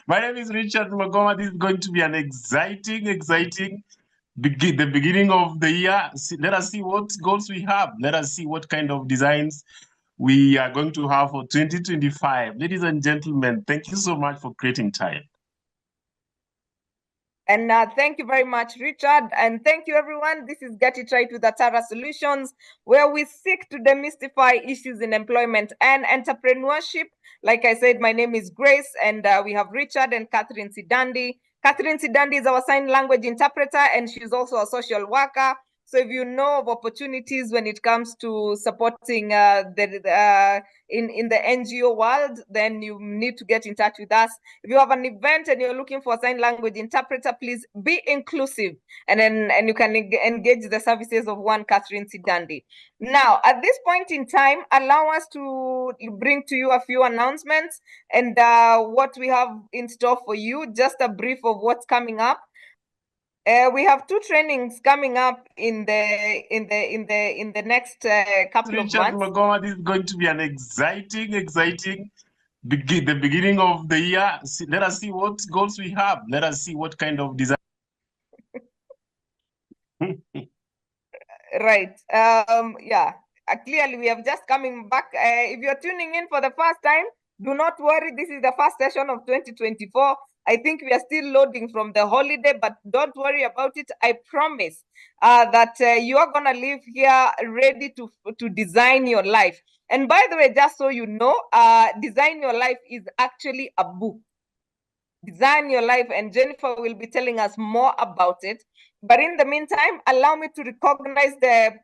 My name is Richard Magoma. This is going to be an exciting the beginning of the year. Let us see what goals we have. Let us see what kind of designs we are going to have for 2025. Ladies and gentlemen, thank you so much for creating time. And thank you very much, Richard. And thank you, everyone. This is Get It Right with Atarah Solutions, where we seek to demystify issues in employment and entrepreneurship. Like I said, my name is Grace, and we have Richard and Catherine Sidandi. Catherine Sidandi is our sign language interpreter, and she's also a social worker. So if you know of opportunities when it comes to supporting in the NGO world, then you need to get in touch with us. If you have an event and you're looking for a sign language interpreter, please be inclusive, and you can engage the services of one Catherine Sidandi. Now, at this point in time, allow us to bring to you a few announcements and what we have in store for you. Just a brief of what's coming up. We have two trainings coming up in the next couple of months. Magoma, this is going to be an exciting the beginning of the year. Let us see what goals we have. Let us see what kind of design. Right. Yeah. Clearly, we have just coming back. If you're tuning in for the first time, do not worry. This is the first session of 2024. I think we are still loading from the holiday, but don't worry about it. I promise that you are going to live here ready to design your life. And by the way, just so you know, Design Your Life is actually a book. Design Your Life, and Jennifer will be telling us more about it. But in the meantime, allow me to recognize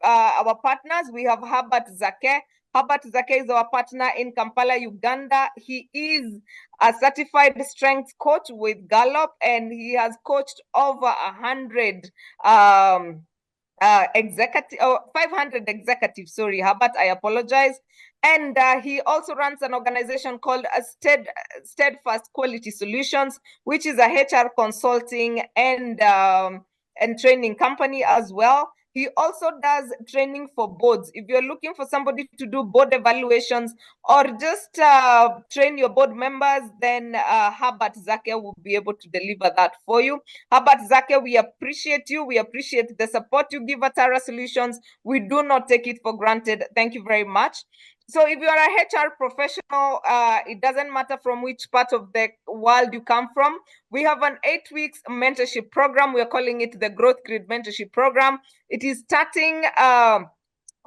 our partners. We have Herbert Zake. Herbert Zake is our partner in Kampala, Uganda. He is a certified strength coach with Gallup, and he has coached over 100 500 executives. Sorry, Herbert, I apologize. And he also runs an organization called Steadfast Quality Solutions, which is a HR consulting and training company as well. He also does training for boards. If you're looking for somebody to do board evaluations or just train your board members, then Herbert Zake will be able to deliver that for you. Herbert Zake, we appreciate you. We appreciate the support you give Atarah Solutions. We do not take it for granted. Thank you very much. So if you are a HR professional, it doesn't matter from which part of the world you come from. We have an 8 weeks mentorship program. We're calling it the Growth Grid Mentorship Program. It is starting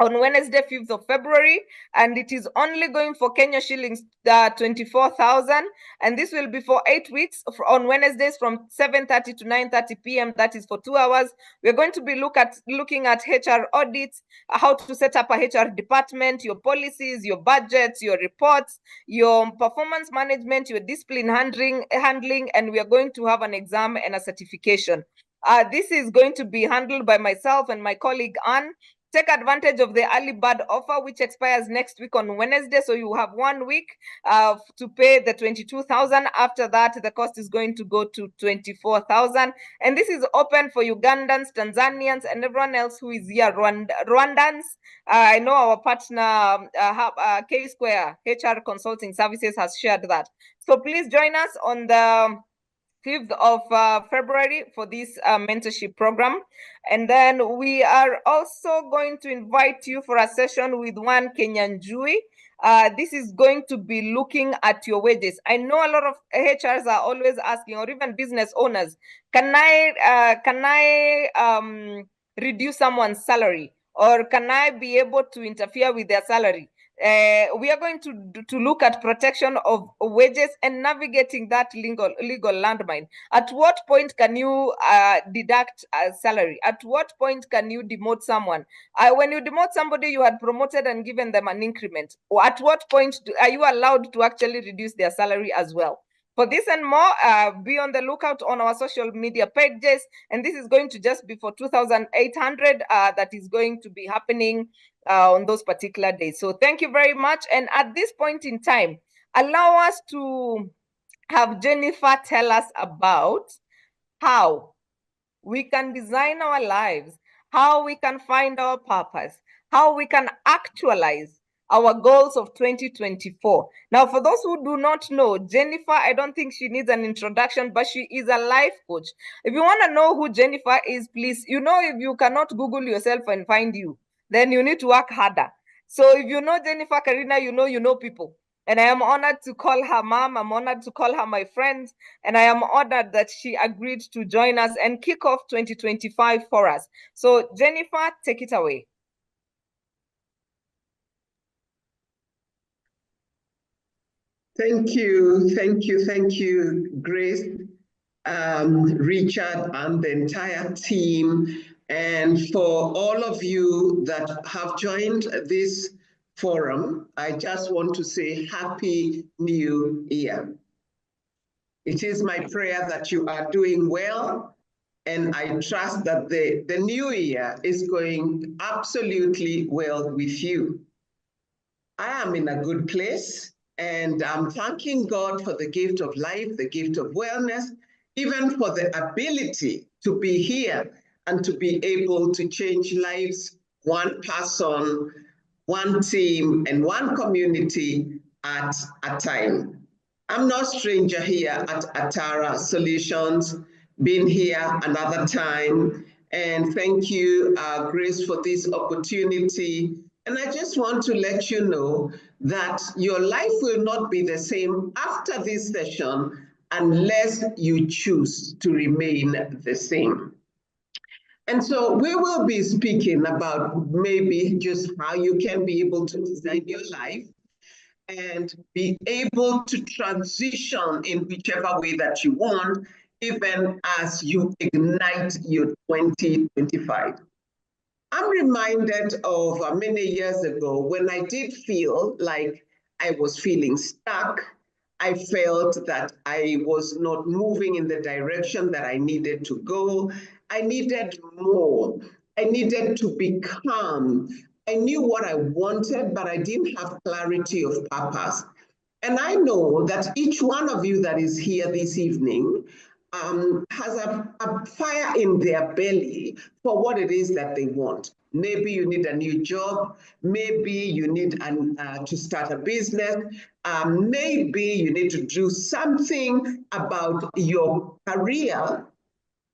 on Wednesday, 5th of February, and it is only going for Kenya shillings 24,000, and this will be for 8 weeks on Wednesdays from 7:30 to 9:30 p.m. That is for 2 hours. We're going to be looking at HR audits, how to set up a HR department, your policies, your budgets, your reports, your performance management, your discipline handling, and we are going to have an exam and a certification. This is going to be handled by myself and my colleague Anne. Take advantage of the early bird offer, which expires next week on Wednesday. So you have 1 week to pay the 22,000. After that, the cost is going to go to 24,000. And this is open for Ugandans, Tanzanians, and everyone else who is here, Rwandans. I know our partner, K-Square HR Consulting Services, has shared that. So please join us on the 5th of February for this mentorship program. And then we are also going to invite you for a session with one Kenyan Jui. This is going to be looking at your wages. I know a lot of HRs are always asking, or even business owners, can I reduce someone's salary? Or can I be able to interfere with their salary? We are going to look at protection of wages and navigating that legal landmine. At what point can you deduct a salary? At what point can you demote someone? When you demote somebody you had promoted and given them an increment, at what point are you allowed to actually reduce their salary as well? For this and more, be on the lookout on our social media pages. And this is going to just be for 2,800. That is going to be happening on those particular days. So thank you very much. And at this point in time, allow us to have Jennifer tell us about how we can design our lives, how we can find our purpose, how we can actualize our goals of 2024. Now, for those who do not know, Jenifer, I don't think she needs an introduction, but she is a life coach. If you want to know who Jenifer is, please, you know, if you cannot Google yourself and find you, then you need to work harder. So if you know Jenifer Karina, you know people. And I am honored to call her mom. I'm honored to call her my friend. And I am honored that she agreed to join us and kick off 2025 for us. So Jenifer, take it away. Thank you, Grace, Richard, and the entire team, and for all of you that have joined this forum. I just want to say Happy New Year. It is my prayer that you are doing well, and I trust that the new year is going absolutely well with you. I am in a good place, and I'm thanking God for the gift of life, the gift of wellness, even for the ability to be here and to be able to change lives, one person, one team, and one community at a time. I'm no stranger here at Atarah Solutions, been here another time, and thank you, Grace, for this opportunity. And I just want to let you know that your life will not be the same after this session unless you choose to remain the same. And so we will be speaking about maybe just how you can be able to design your life and be able to transition in whichever way that you want, even as you ignite your 2025. I'm reminded of many years ago when I did feel like I was feeling stuck. I felt that I was not moving in the direction that I needed to go. I needed more. I needed to become. I knew what I wanted, but I didn't have clarity of purpose. And I know that each one of you that is here this evening has a fire in their belly for what it is that they want. Maybe you need a new job. Maybe you need to start a business. Maybe you need to do something about your career.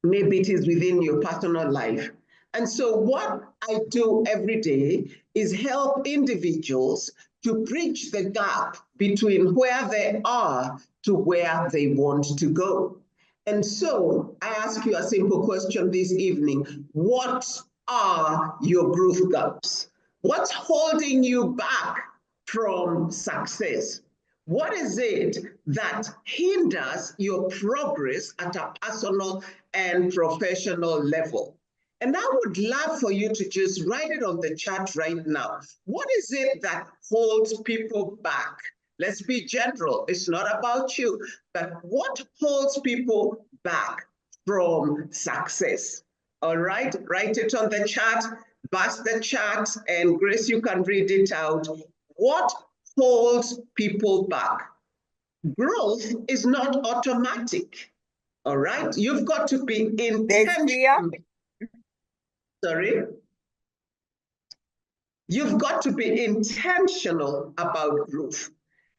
Maybe it is within your personal life. And so what I do every day is help individuals to bridge the gap between where they are to where they want to go. And so I ask you a simple question this evening. What are your growth gaps? What's holding you back from success? What is it that hinders your progress at a personal and professional level? And I would love for you to just write it on the chat right now. What is it that holds people back? Let's be general. It's not about you, but what holds people back from success? All right, write it on the chat, bust the chat, and Grace, you can read it out. What holds people back? Growth is not automatic. All right, you've got to be intentional. Sorry? You've got to be intentional about growth.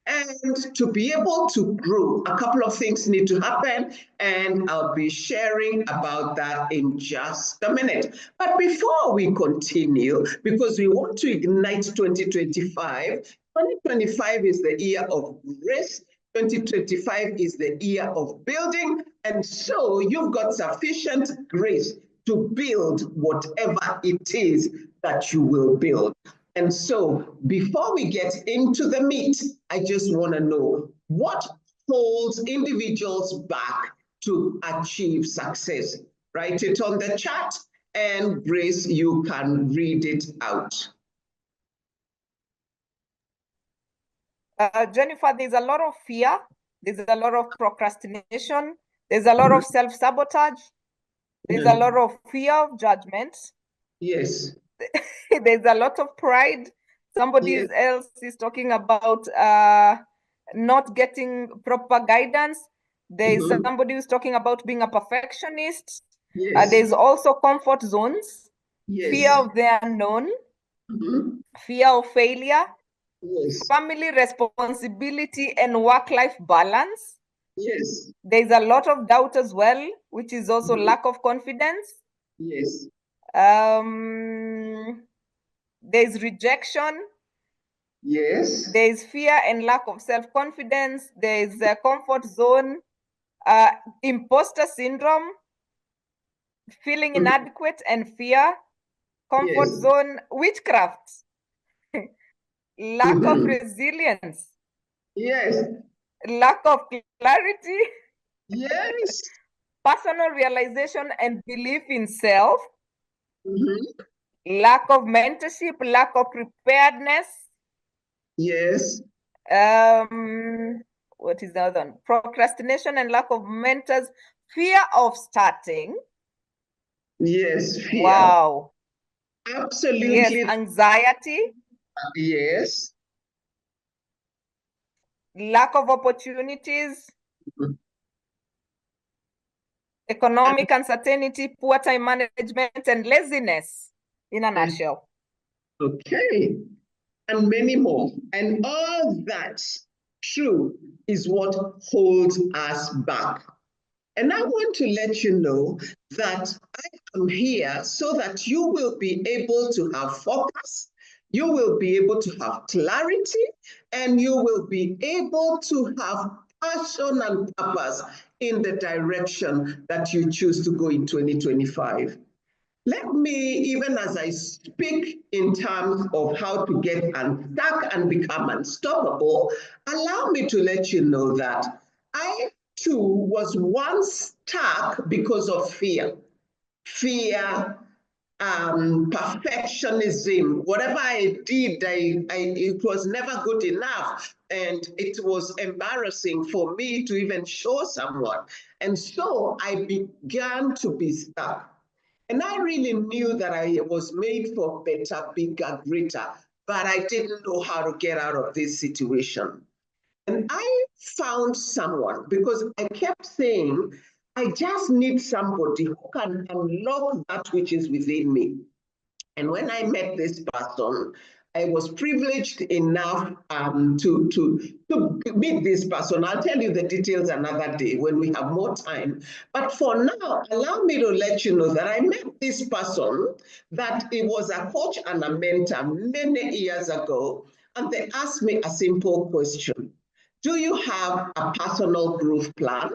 And to be able to grow, a couple of things need to happen, and I'll be sharing about that in just a minute. But before we continue, because we want to ignite 2025, 2025 is the year of grace. 2025 is the year of building, and so you've got sufficient grace to build whatever it is that you will build. And so before we get into the meat, I just want to know what holds individuals back to achieve success. Write it on the chat, and Grace, you can read it out. Jenifer, there's a lot of fear. There's a lot of procrastination. There's a lot of self-sabotage. There's a lot of fear of judgment. Yes. There's a lot of pride. Somebody else is talking about not getting proper guidance. There's somebody who's talking about being a perfectionist. There's also comfort zones, fear of the unknown, fear of failure, Yes. family responsibility and work-life balance. Yes. There's a lot of doubt as well, which is also lack of confidence. Yes. There's rejection. Yes. There's fear and lack of self-confidence. There's a comfort zone, imposter syndrome, feeling inadequate and fear, comfort Yes. zone, witchcraft, lack of resilience, Yes. lack of clarity, Yes. personal realization and belief in self, Mm-hmm. lack of mentorship, lack of preparedness. Yes. What is the other one? Procrastination and lack of mentors, fear of starting. Yes. Fear. Wow. Absolutely. Yes, anxiety, Yes. lack of opportunities, Mhm. economic uncertainty, poor time management, and laziness in a nutshell. Okay. And many more. And all that true is what holds us back. And I want to let you know that I am here so that you will be able to have focus, you will be able to have clarity, and you will be able to have passion and purpose in the direction that you choose to go in 2025. Let me, even as I speak in terms of how to get unstuck and become unstoppable, allow me to let you know that I too was once stuck because of fear. Fear, perfectionism. Whatever I did, it was never good enough. And it was embarrassing for me to even show someone. And so I began to be stuck. And I really knew that I was made for better, bigger, greater, but I didn't know how to get out of this situation. And I found someone because I kept saying, I just need somebody who can unlock that which is within me. And when I met this person, I was privileged enough to meet this person. I'll tell you the details another day when we have more time. But for now, allow me to let you know that I met this person, that it was a coach and a mentor many years ago. And they asked me a simple question. Do you have a personal growth plan?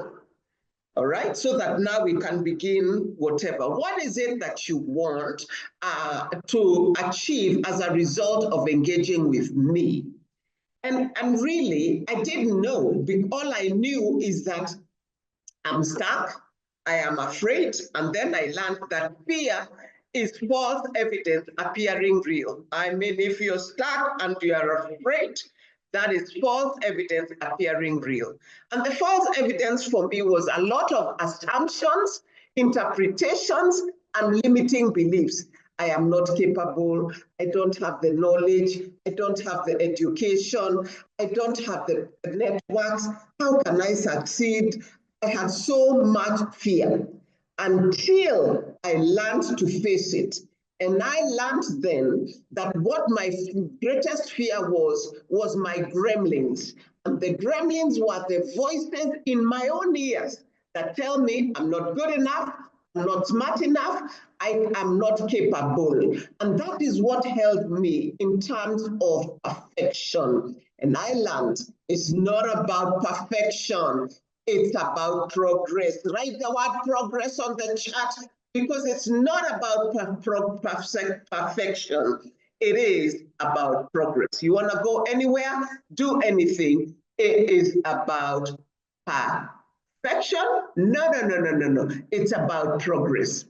All right, so that now we can begin whatever. What is it that you want to achieve as a result of engaging with me? And really, I didn't know. All I knew is that I'm stuck, I am afraid, and then I learned that fear is false evidence appearing real. I mean, if you're stuck and you are afraid, that is false evidence appearing real. And the false evidence for me was a lot of assumptions, interpretations, and limiting beliefs. I am not capable, I don't have the knowledge, I don't have the education, I don't have the networks, how can I succeed? I had so much fear until I learned to face it. And I learned then that what my greatest fear was my gremlins. And the gremlins were the voices in my own ears that tell me I'm not good enough, I'm not smart enough, I am not capable. And that is what held me in terms of perfection. And I learned it's not about perfection, it's about progress. Write the word progress on the chat because it's not about perfection. It is about progress. You want to go anywhere, do anything. It is about perfection. No. It's about progress.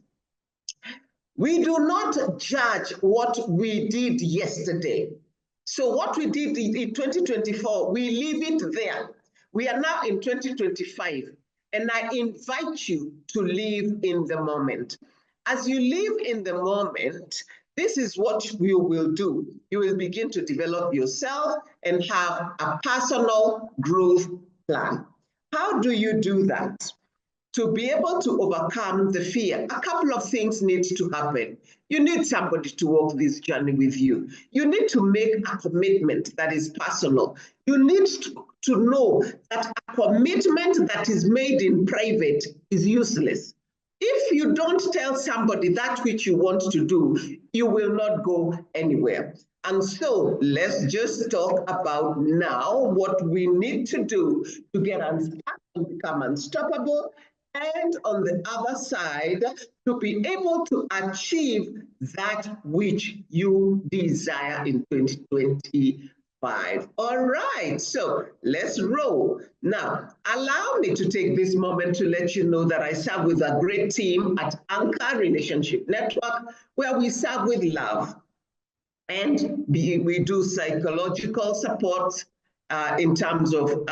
We do not judge what we did yesterday. So what we did in 2024, we leave it there. We are now in 2025, and I invite you to live in the moment. As you live in the moment, this is what you will do. You will begin to develop yourself and have a personal growth plan. How do you do that? to be able to overcome the fear, a couple of things need to happen. You need somebody to walk this journey with you. You need to make a commitment that is personal. You need to know that a commitment that is made in private is useless. If you don't tell somebody that which you want to do, you will not go anywhere. And so let's just talk about now what we need to do to get unstuck and become unstoppable. And on the other side, to be able to achieve that which you desire in 2025. All right, so let's roll. Now, allow me to take this moment to let you know that I serve with a great team at Anchor Relationship Network, where we serve with love. And we do psychological support in terms of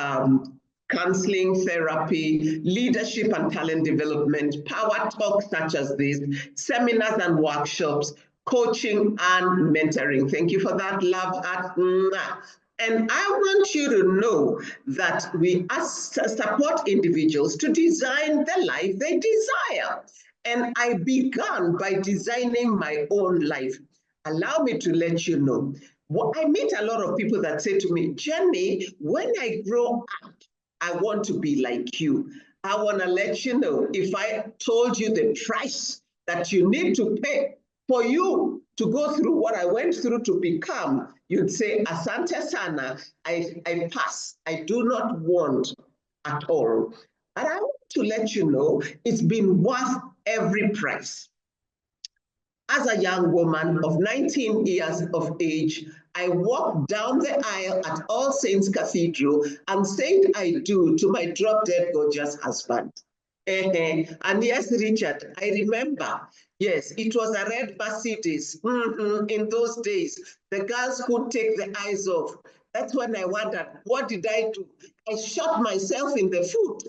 counseling, therapy, leadership and talent development, power talks such as this, seminars and workshops, coaching and mentoring. Thank you for that, love. And I want you to know that we support individuals to design the life they desire. And I began by designing my own life. Allow me to let you know. I meet a lot of people that say to me, Jenny, when I grow up, I want to be like you. I want to let you know, if I told you the price that you need to pay for you to go through what I went through to become, you'd say, Asante Sana, I pass. I do not want at all. But I want to let you know, it's been worth every price. As a young woman of 19 years of age, I walked down the aisle at All Saints Cathedral and said I do to my drop-dead gorgeous husband. And yes, Richard, I remember. Yes, it was a red Mercedes. In those days, the girls could take the eyes off. That's when I wondered, what did I do? I shot myself in the foot.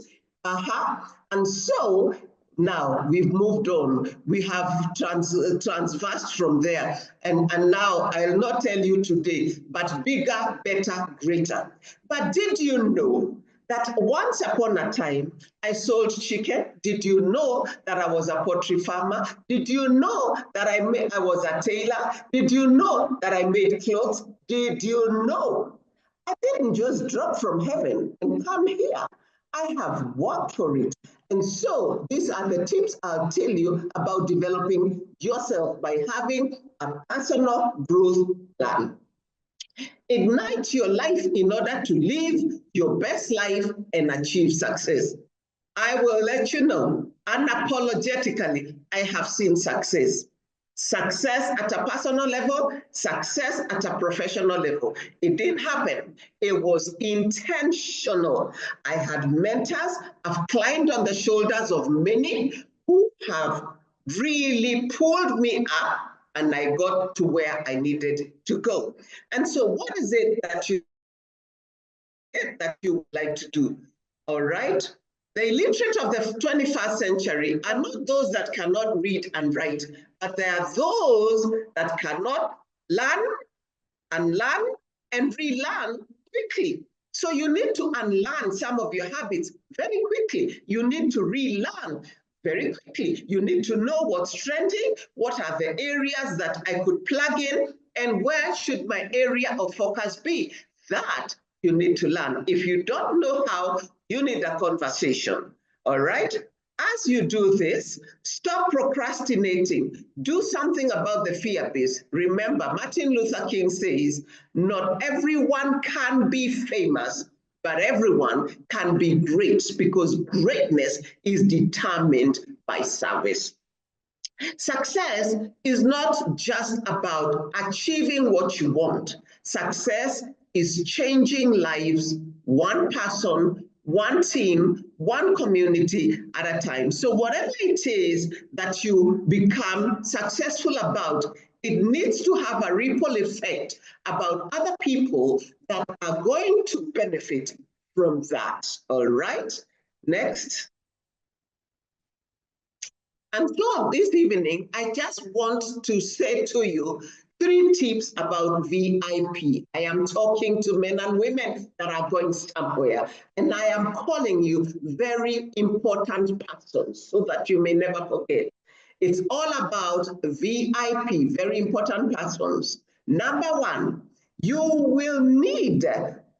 And so, now we've moved on. We have transversed from there. And now I'll not tell you today, but bigger, better, greater. But did you know that once upon a time, I sold chicken? Did you know that I was a poultry farmer? Did you know that I was a tailor? Did you know that I made clothes? Did you know? I didn't just drop from heaven and come here. I have worked for it. And so these are the tips I'll tell you about developing yourself by having a personal growth plan. Ignite your life in order to live your best life and achieve success. I will let you know, unapologetically, I have seen success. Success at a personal level, success at a professional level. It didn't happen. It was intentional. I had mentors. I've climbed on the shoulders of many who have really pulled me up, and I got to where I needed to go. And so what is it that you would like to do? All right? The illiterate of the 21st century are not those that cannot read and write, but they are those that cannot learn and relearn quickly. So you need to unlearn some of your habits very quickly. You need to relearn very quickly. You need to know what's trending, what are the areas that I could plug in, and where should my area of focus be. That you need to learn. If you don't know how, you need a conversation, all right? As you do this, stop procrastinating. Do something about the fear base. Remember, Martin Luther King says, not everyone can be famous, but everyone can be great, because greatness is determined by service. Success is not just about achieving what you want. Success is changing lives, one person, one team, one community at a time. So whatever it is that you become successful about, it needs to have a ripple effect about other people that are going to benefit from that. All right, next. And so this evening, I just want to say to you 3 tips about VIP. I am talking to men and women that are going somewhere, and I am calling you very important persons so that you may never forget. It's all about VIP, very important persons. Number 1, you will need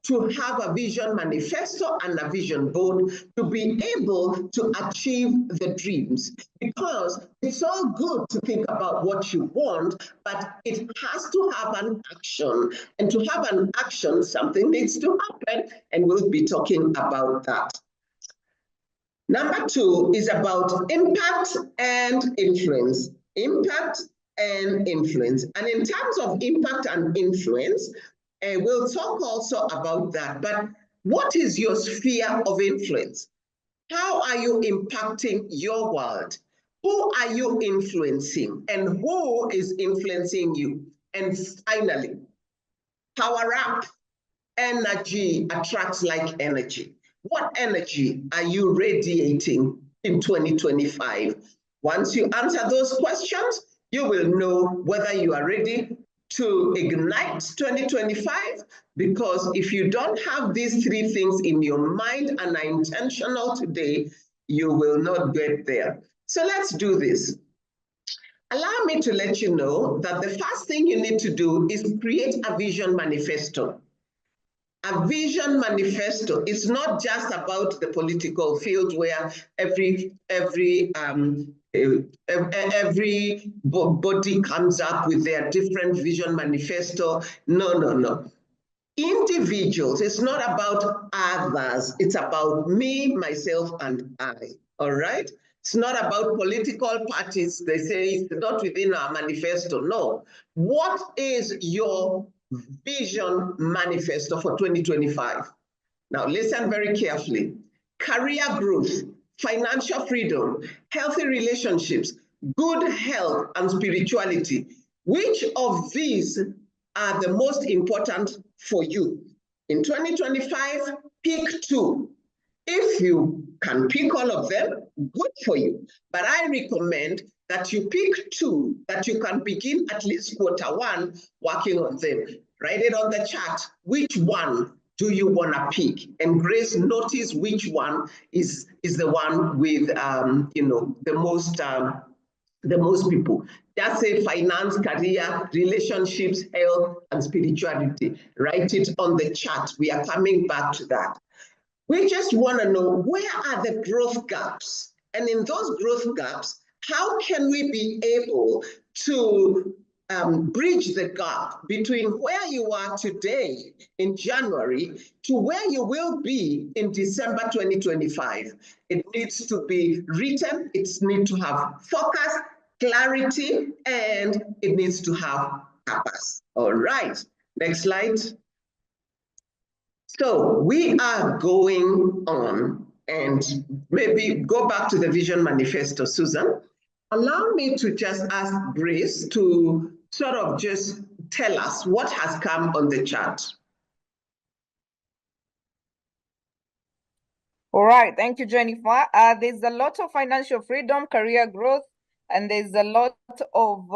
to have a vision manifesto and a vision board to be able to achieve the dreams. Because it's all good to think about what you want, but it has to have an action. And to have an action, something needs to happen, and we'll be talking about that. Number 2 is about impact and influence. Impact and influence. And in terms of impact and influence, we'll talk also about that. But what is your sphere of influence? How are you impacting your world? Who are you influencing? And who is influencing you? And finally, power up. Energy attracts like energy. What energy are you radiating in 2025? Once you answer those questions, you will know whether you are ready to ignite 2025, because if you don't have these 3 things in your mind and are intentional today, you will not get there. So let's do this. Allow me to let you know that the first thing you need to do is create a vision manifesto. A vision manifesto is not just about the political field where every body comes up with their different vision manifesto. No. Individuals, it's not about others. It's about me, myself, and I, all right? It's not about political parties. They say it's not within our manifesto. No. What is your vision manifesto for 2025? Now, listen very carefully. Career growth, financial freedom, healthy relationships, good health, and spirituality. Which of these are the most important for you? In 2025, pick 2. If you can pick all of them, good for you. But I recommend that you pick 2 that you can begin at least Q1 working on them. Write it on the chart. Which one do you want to pick? And Grace, notice which one is the one with the most people. Just say finance, career, relationships, health, and spirituality. Write it on the chart. We are coming back to that. We just want to know, where are the growth gaps? And in those growth gaps, how can we be able to bridge the gap between where you are today in January to where you will be in December 2025? It needs to be written, it needs to have focus, clarity, and it needs to have purpose. All right, next slide. So we are going on, and maybe go back to the vision manifesto, Susan. Allow me to just ask Grace to sort of just tell us what has come on the chart. All right, thank you, Jennifer. There's a lot of financial freedom, career growth, and there's a lot of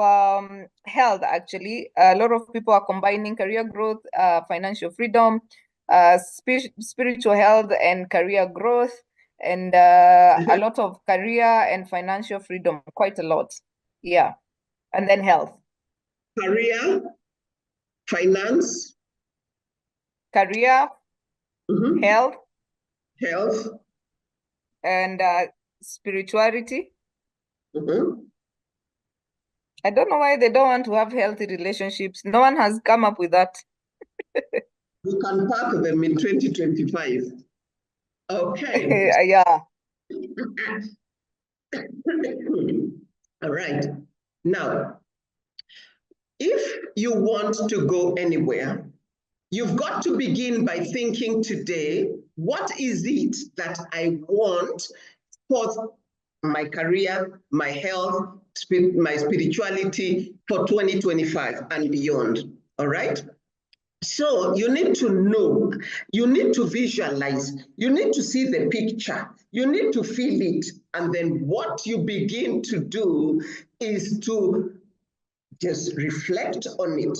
health, actually. A lot of people are combining career growth, financial freedom, spiritual health, and career growth, and a lot of career and financial freedom, quite a lot. Yeah, and then health. Career, finance. Career, health. Health. And spirituality. I don't know why they don't want to have healthy relationships. No one has come up with that. We can park them in 2025. Okay. Yeah. All right. Now, if you want to go anywhere, you've got to begin by thinking today, what is it that I want for my career, my health, my spirituality for 2025 and beyond, all right? So you need to know, you need to visualize, you need to see the picture, you need to feel it, and then what you begin to do is to just reflect on it.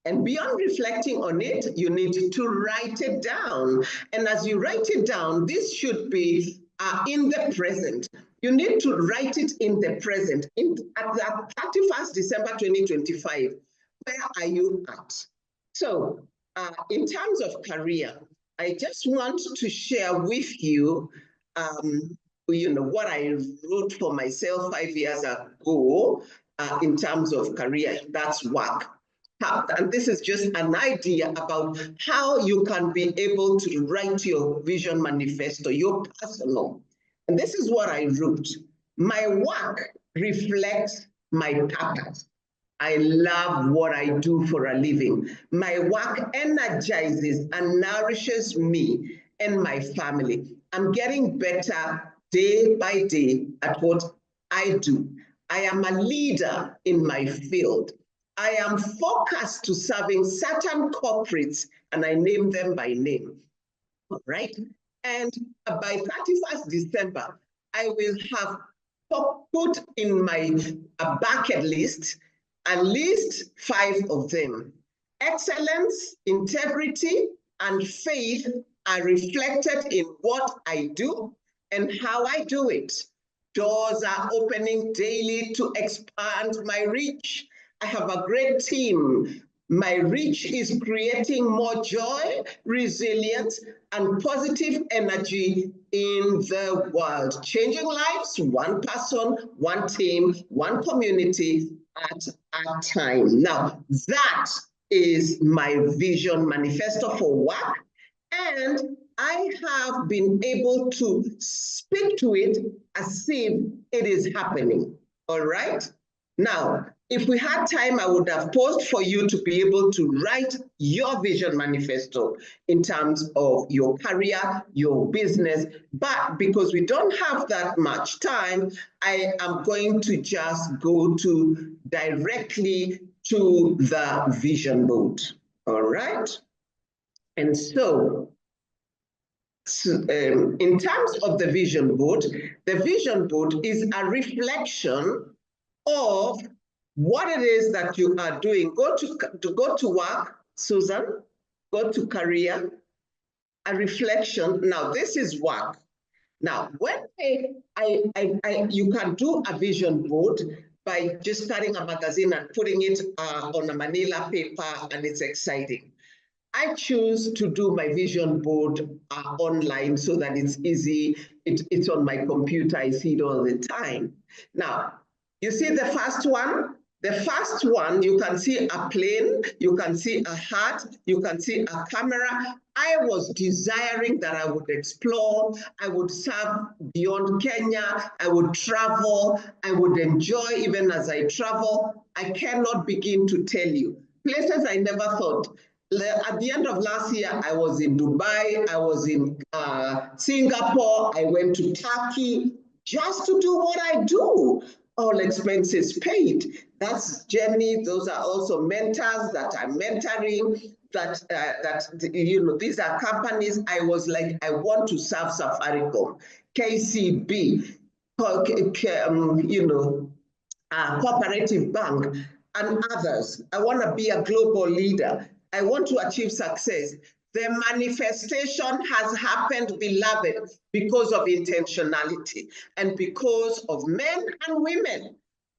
And beyond reflecting on it, you need to write it down. And as you write it down, this should be in the present. You need to write it in the present. At the 31st December 2025, where are you at? So in terms of career, I just want to share with you, what I wrote for myself 5 years ago in terms of career. That's work. And this is just an idea about how you can be able to write your vision manifesto, your personal. And this is what I wrote. My work reflects my purpose. I love what I do for a living. My work energizes and nourishes me and my family. I'm getting better day by day at what I do. I am a leader in my field. I am focused to serving certain corporates, and I name them by name, all right? And by 31st December, I will have put in my bucket list at least 5 of them. Excellence, integrity, and faith are reflected in what I do and how I do it. Doors are opening daily to expand my reach. I have a great team. My reach is creating more joy, resilience, and positive energy in the world, changing lives, one person, one team, one community at a time. Now, that is my vision manifesto for work, and I have been able to speak to it as if it is happening, all right? Now, if we had time, I would have paused for you to be able to write your vision manifesto in terms of your career, your business, but because we don't have that much time, I am going to just go directly to the vision board, all right? And so, in terms of the vision board is a reflection of what it is that you are doing. Go to work, Susan, go to career, a reflection. Now, this is work. Now, when you can do a vision board by just starting a magazine and putting it on a manila paper, and it's exciting. I choose to do my vision board online so that it's easy. It's on my computer. I see it all the time. Now, you see the first one? The first one, you can see a plane, you can see a hat, you can see a camera. I was desiring that I would explore, I would serve beyond Kenya, I would travel, I would enjoy even as I travel. I cannot begin to tell you. Places I never thought. At the end of last year, I was in Dubai, I was in Singapore, I went to Turkey just to do what I do. All expenses paid. That's Jenny. Those are also mentors that I'm mentoring. These are companies. I was like, I want to serve Safaricom, KCB, Cooperative Bank, and others. I want to be a global leader. I want to achieve success. The manifestation has happened, beloved, because of intentionality and because of men and women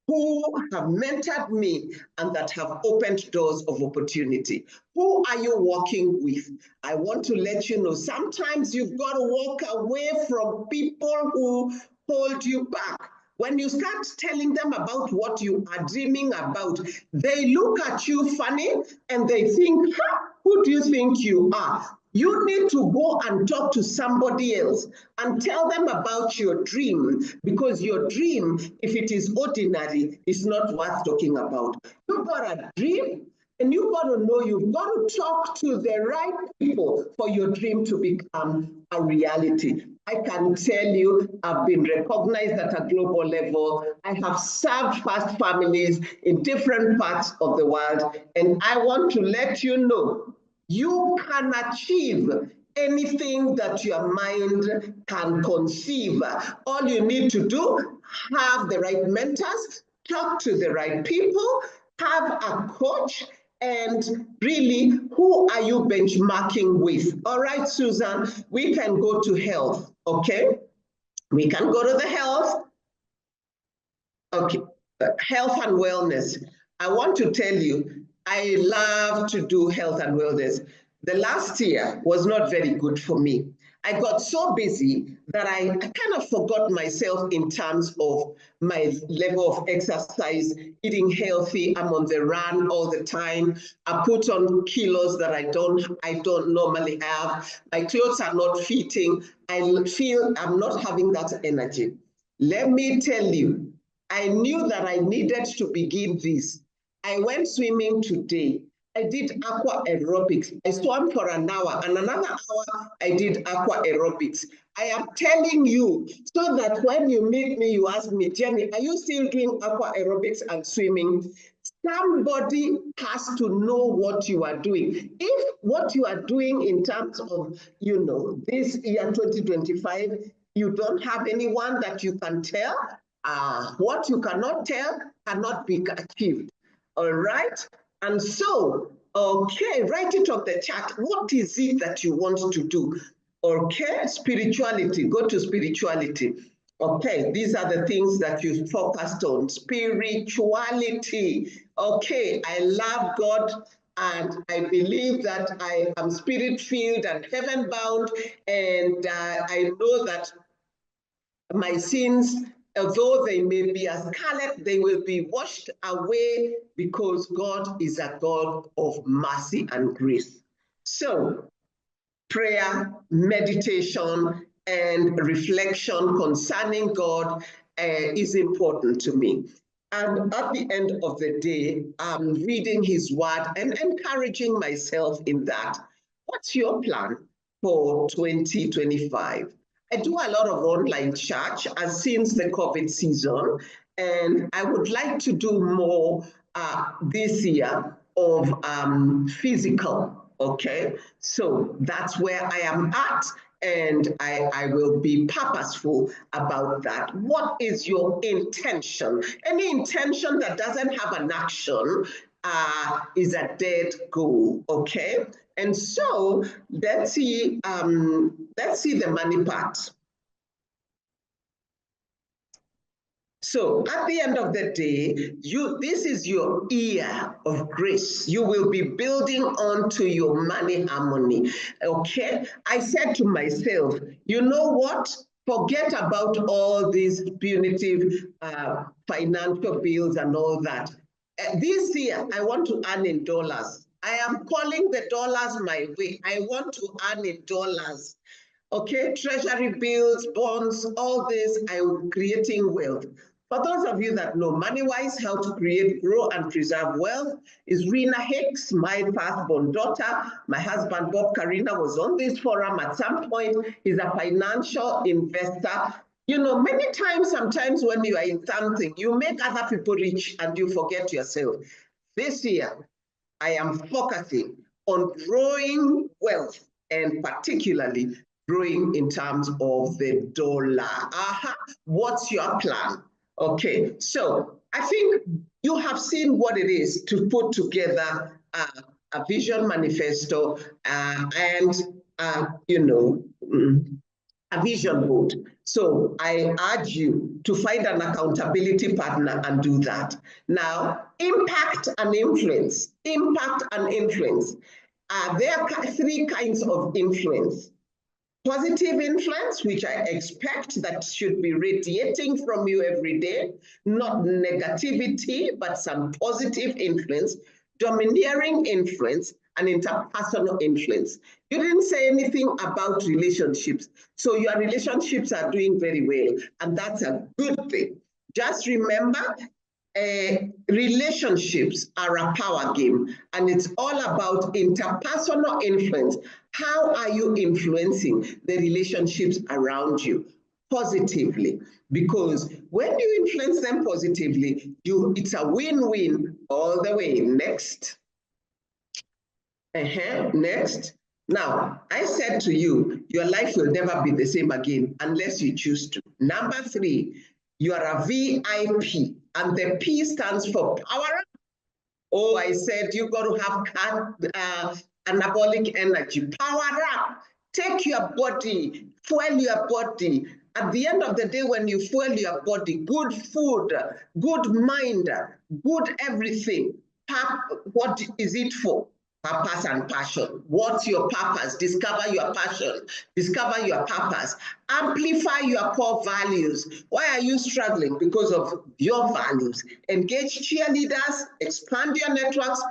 who have mentored me and that have opened doors of opportunity. Who are you working with? I want to let you know, sometimes you've got to walk away from people who hold you back. When you start telling them about what you are dreaming about, they look at you funny and they think, who do you think you are? You need to go and talk to somebody else and tell them about your dream, because your dream, if it is ordinary, is not worth talking about. You've got a dream, and you've got to know, you've got to talk to the right people for your dream to become a reality. I can tell you, I've been recognized at a global level. I have served first families in different parts of the world, and I want to let you know, you can achieve anything that your mind can conceive. All you need to do, have the right mentors, talk to the right people, have a coach, and really, who are you benchmarking with? All right, Susan, we can go to health, okay? We can go to the health. Okay, health and wellness. I want to tell you, I love to do health and wellness. The last year was not very good for me. I got so busy that I kind of forgot myself in terms of my level of exercise, eating healthy. I'm on the run all the time. I put on kilos that I don't normally have. My clothes are not fitting. I feel I'm not having that energy. Let me tell you, I knew that I needed to begin this. I went swimming today. I did aqua aerobics. I swam for an hour, and another hour I did aqua aerobics. I am telling you, so that when you meet me, you ask me, Jenny, are you still doing aqua aerobics and swimming? Somebody has to know what you are doing. If what you are doing in terms of, this year 2025, you don't have anyone that you can tell, what you cannot tell cannot be achieved. All right? And so, okay, write it on the chat. What is it that you want to do? Okay, spirituality, go to spirituality. Okay, these are the things that you focused on. Spirituality. Okay, I love God, and I believe that I am spirit-filled and heaven-bound, and I know that my sins, although they may be as scarlet, they will be washed away, because God is a God of mercy and grace. So, prayer, meditation, and reflection concerning God is important to me. And at the end of the day, I'm reading his word and encouraging myself in that. What's your plan for 2025? I do a lot of online church since the COVID season, and I would like to do more this year of physical, okay? So that's where I am at, and I will be purposeful about that. What is your intention? Any intention that doesn't have an action is a dead goal, okay? And so let's see the money part. So at the end of the day, this is your year of grace. You will be building onto your money harmony, okay? I said to myself, you know what? Forget about all these punitive financial bills and all that. This year, I want to earn in dollars. I am calling the dollars my way. I want to earn in dollars. Okay, treasury bills, bonds, all this, I'm creating wealth. For those of you that know MoneyWise, how to create, grow, and preserve wealth, is Rena Hicks, my firstborn daughter. My husband, Bob Karina, was on this forum at some point. He's a financial investor. Many times, sometimes when you are in something, you make other people rich and you forget yourself. This year, I am focusing on growing wealth, and particularly growing in terms of the dollar. What's your plan? Okay, so I think you have seen what it is to put together a vision manifesto and a vision board. So I urge you to find an accountability partner and do that. Now, impact and influence. Impact and influence. There are three kinds of influence. Positive influence, which I expect that should be radiating from you every day, not negativity, but some positive influence, domineering influence, and interpersonal influence. You didn't say anything about relationships, so your relationships are doing very well, and that's a good thing. Just remember, relationships are a power game, and it's all about interpersonal influence. How are you influencing the relationships around you positively? Because when you influence them positively, it's a win-win all the way. Next. Next. Now, I said to you, your life will never be the same again unless you choose to. Number 3, you are a VIP, and the P stands for power up Oh, I said you got to have anabolic energy. Power up. Take your body, fuel your body. At the end of the day, when you fuel your body, good food, good mind, good everything. What is it for? Purpose and passion. What's your purpose? Discover your passion. Discover your purpose. Amplify your core values. Why are you struggling? Because of your values. Engage cheerleaders, expand your networks.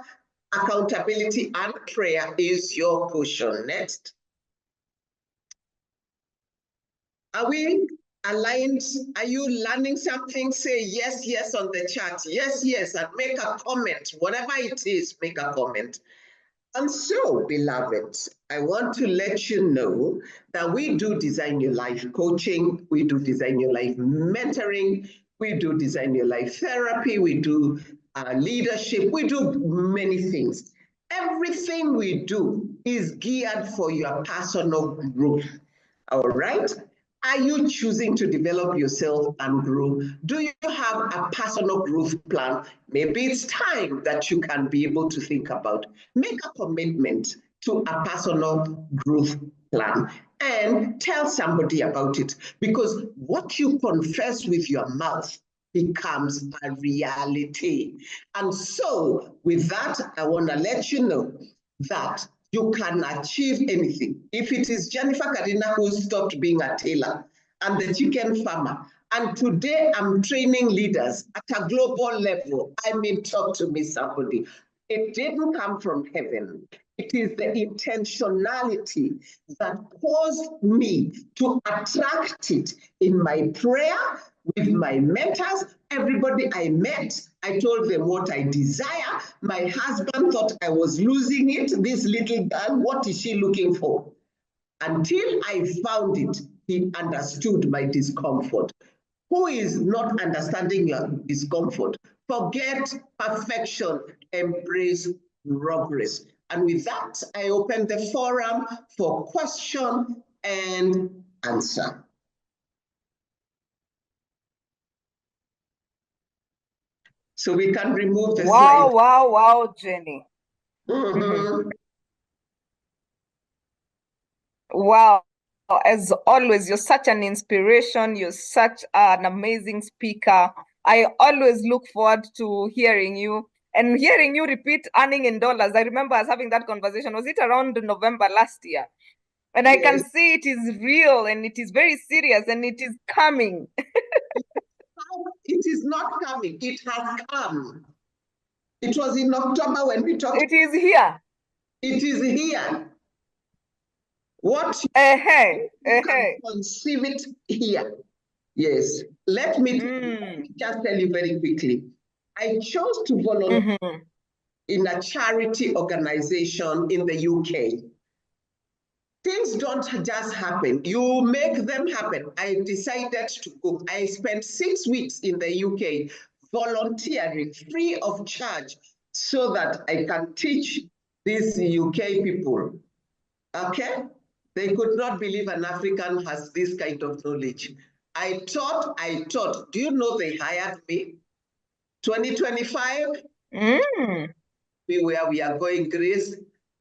Accountability and prayer is your cushion. Next. Are we aligned? Are you learning something? Say yes, yes on the chat. Yes, yes, and make a comment. Whatever it is, make a comment. And so, beloved, I want to let you know that we do Design Your Life coaching, we do Design Your Life mentoring, we do Design Your Life therapy, we do leadership, we do many things. Everything we do is geared for your personal growth, all right? Are you choosing to develop yourself and grow? Do you have a personal growth plan? Maybe it's time that you can be able to think about. Make a commitment to a personal growth plan and tell somebody about it, because what you confess with your mouth becomes a reality. And so with that, I want to let you know that you can achieve anything. If it is Jennifer Karina who stopped being a tailor and the chicken farmer, and today I'm training leaders at a global level, I mean, talk to me, somebody. It didn't come from heaven. It is the intentionality that caused me to attract it in my prayer, with my mentors. Everybody I met, I told them what I desire. My husband thought I was losing it. This little girl, what is she looking for? Until I found it, he understood my discomfort. Who is not understanding your discomfort? Forget perfection, embrace progress. And with that, I open the forum for question and answer. So we can remove the slide. Wow, Jenny. Wow. As always, you're such an inspiration. You're such an amazing speaker. I always look forward to hearing you and hearing you repeat earning in dollars. I remember us having that conversation. Was it around November last year? And I can see it is real and it is very serious and it is coming. It is not coming. It has come. It was in October when we talked. It is here. It is here. What you can conceive it here. Yes. Let me just tell you very quickly. I chose to volunteer in a charity organization in the UK. Things don't just happen. You make them happen. I decided to go. I spent 6 weeks in the UK volunteering free of charge so that I can teach these UK people. Okay? They could not believe an African has this kind of knowledge. I taught. Do you know they hired me? 2025? Where we are going, Grace.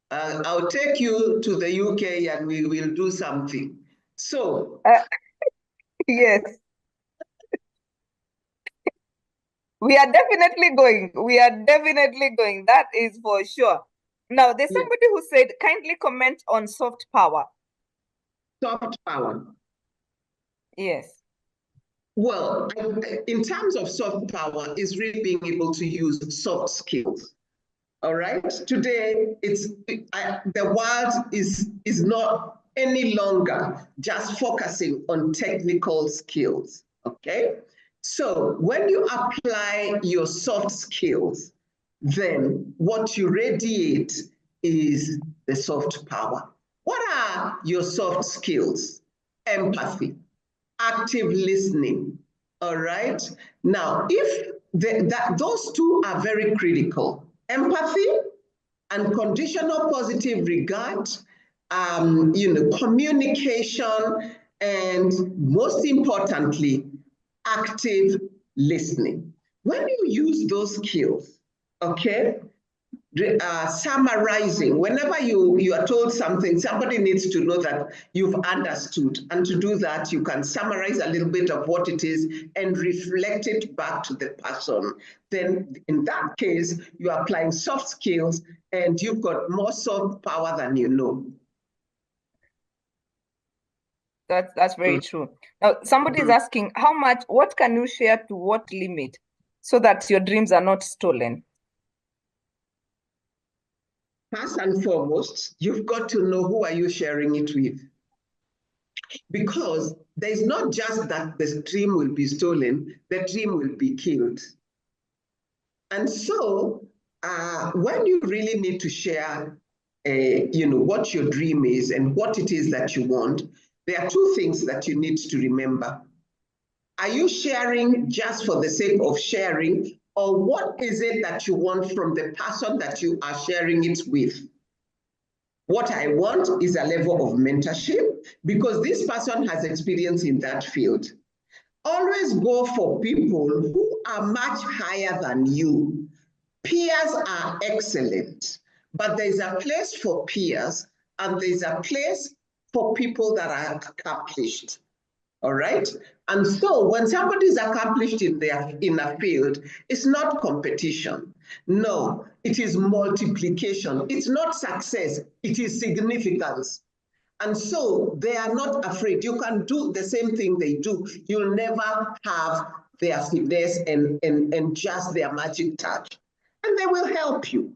I'll take you to the UK and we will do something. So. Yes. We are definitely going. We are definitely going. That is for sure. Now, there's somebody who said, kindly comment on soft power. Soft power. Yes. Well, in terms of soft power, is really being able to use soft skills. All right. Today, the world is not any longer just focusing on technical skills. Okay. So when you apply your soft skills, then what you radiate is the soft power. What are your soft skills? Empathy, active listening. All right. Now, if those two are very critical, empathy and conditional positive regard, communication, and most importantly, active listening. When you use those skills, okay? Summarizing. Whenever you are told something, somebody needs to know that you've understood. And to do that, you can summarize a little bit of what it is and reflect it back to the person. Then in that case, you're applying soft skills and you've got more soft power than you know. That's very true. Now, somebody is asking, what can you share to what limit so that your dreams are not stolen? First and foremost, you've got to know who are you sharing it with. Because there's not just that the dream will be stolen, the dream will be killed. And so when you really need to share what your dream is and what it is that you want, there are two things that you need to remember. Are you sharing just for the sake of sharing, or what is it that you want from the person that you are sharing it with? What I want is a level of mentorship because this person has experience in that field. Always go for people who are much higher than you. Peers are excellent, but there's a place for peers and there's a place for people that are accomplished. All right. And so when somebody is accomplished in a field, it's not competition. No, it is multiplication. It's not success. It is significance. And so they are not afraid. You can do the same thing they do. You'll never have their finesse and just their magic touch. And they will help you.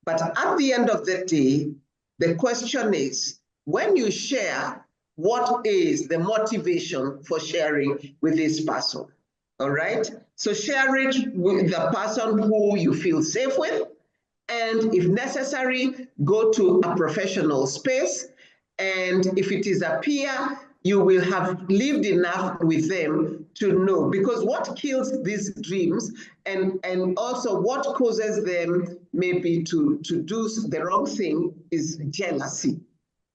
But at the end of the day, the question is, when you share, what is the motivation for sharing with this person? All right? So share it with the person who you feel safe with. And if necessary, go to a professional space. And if it is a peer, you will have lived enough with them to know. Because what kills these dreams and also what causes them maybe to do the wrong thing is jealousy.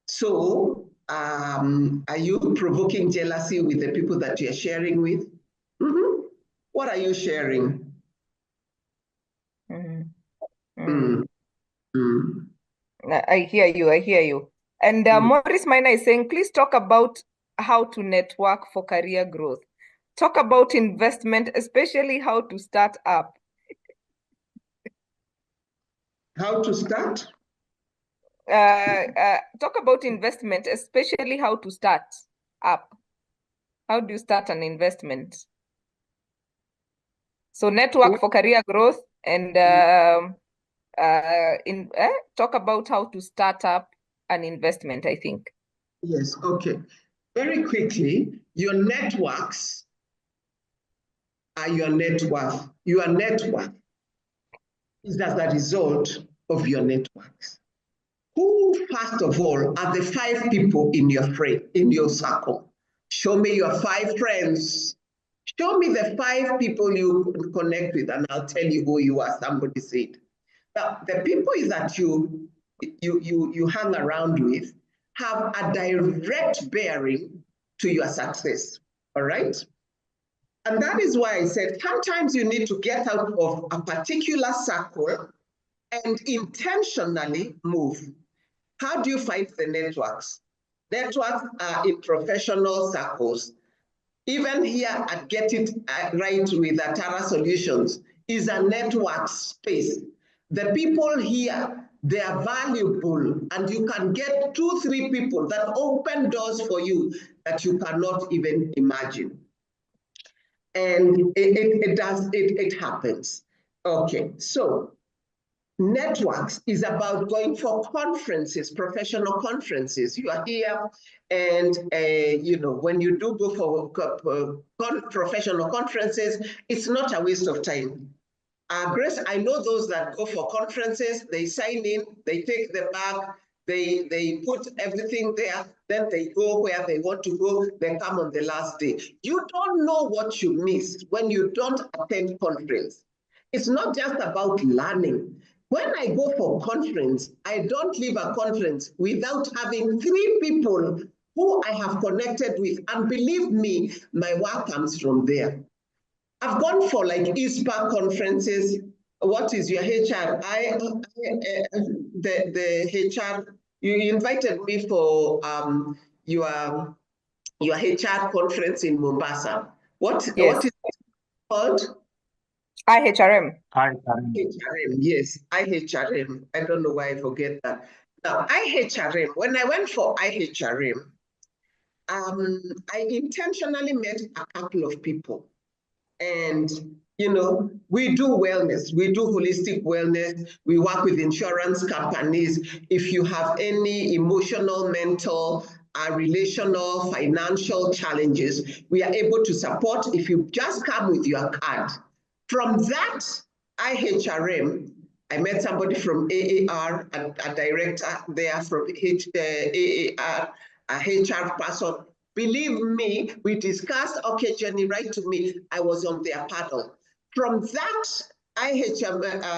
So are you provoking jealousy with the people that you're sharing with? Mm-hmm. What are you sharing? I hear you. And Maurice Minor is saying, please talk about how to network for career growth. Talk about investment, especially how to start up. How to start? Talk about investment, especially how to start up. How do you start an investment? So network for career growth and talk about how to start up an investment, I think. Yes, okay. Very quickly, your networks are your net worth. Your net worth is as a result of your networks. Who, first of all, are the 5 people in your circle? Show me your 5 friends. Show me the 5 people you connect with, and I'll tell you who you are, somebody said. Now, the people that you hang around with have a direct bearing to your success, all right? And that is why I said sometimes you need to get out of a particular circle and intentionally move. How do you find the networks? Networks are in professional circles. Even here at Get It Right with Atarah Solutions is a network space. The people here, they are valuable, and you can get 2, 3 people that open doors for you that you cannot even imagine. And it happens. Okay, so networks is about going for conferences, professional conferences. You are here, and when you do go for professional conferences, it's not a waste of time. Grace, I know those that go for conferences, they sign in, they take the bag, they put everything there, then they go where they want to go, they come on the last day. You don't know what you miss when you don't attend conference. It's not just about learning. When I go for conference, I don't leave a conference without having 3 people who I have connected with. And believe me, my work comes from there. I've gone for like ISPA conferences. What is your HR? The HR, you invited me for your HR conference in Mombasa. What Yes. is it called? IHRM. IHRM, yes, IHRM. I don't know why I forget that. Now, IHRM, when I went for IHRM, I intentionally met a couple of people. And, you know, we do wellness, we do holistic wellness, we work with insurance companies. If you have any emotional, mental, relational, financial challenges, we are able to support if you just come with your card. From that IHRM, I met somebody from AAR, a director there from AAR, a HR person. Believe me, we discussed, okay, Jenny, write to me. I was on their paddle. From that IHMR,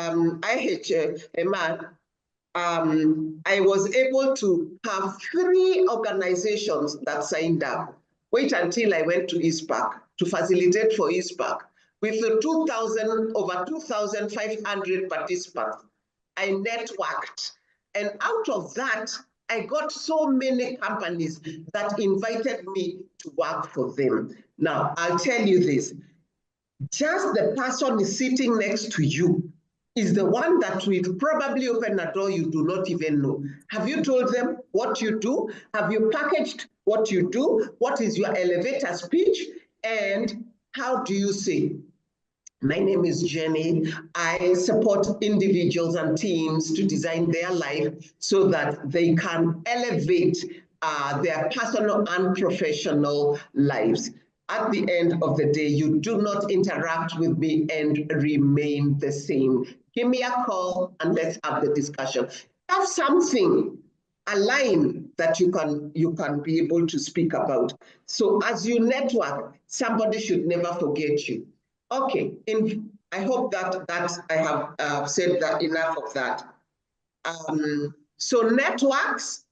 I was able to have 3 organizations that signed up. Wait until I went to ISPAC to facilitate for ISPAC. With the over 2,500 participants, I networked. And out of that, I got so many companies that invited me to work for them. Now, I'll tell you this, just the person sitting next to you is the one that will probably open a door you do not even know. Have you told them what you do? Have you packaged what you do? What is your elevator speech? And how do you say, my name is Jenny. I support individuals and teams to design their life so that they can elevate their personal and professional lives. At the end of the day, you do not interact with me and remain the same. Give me a call and let's have the discussion. Have something, a line that you can be able to speak about. So as you network, somebody should never forget you. Okay, I hope that I have said that enough of that. So networks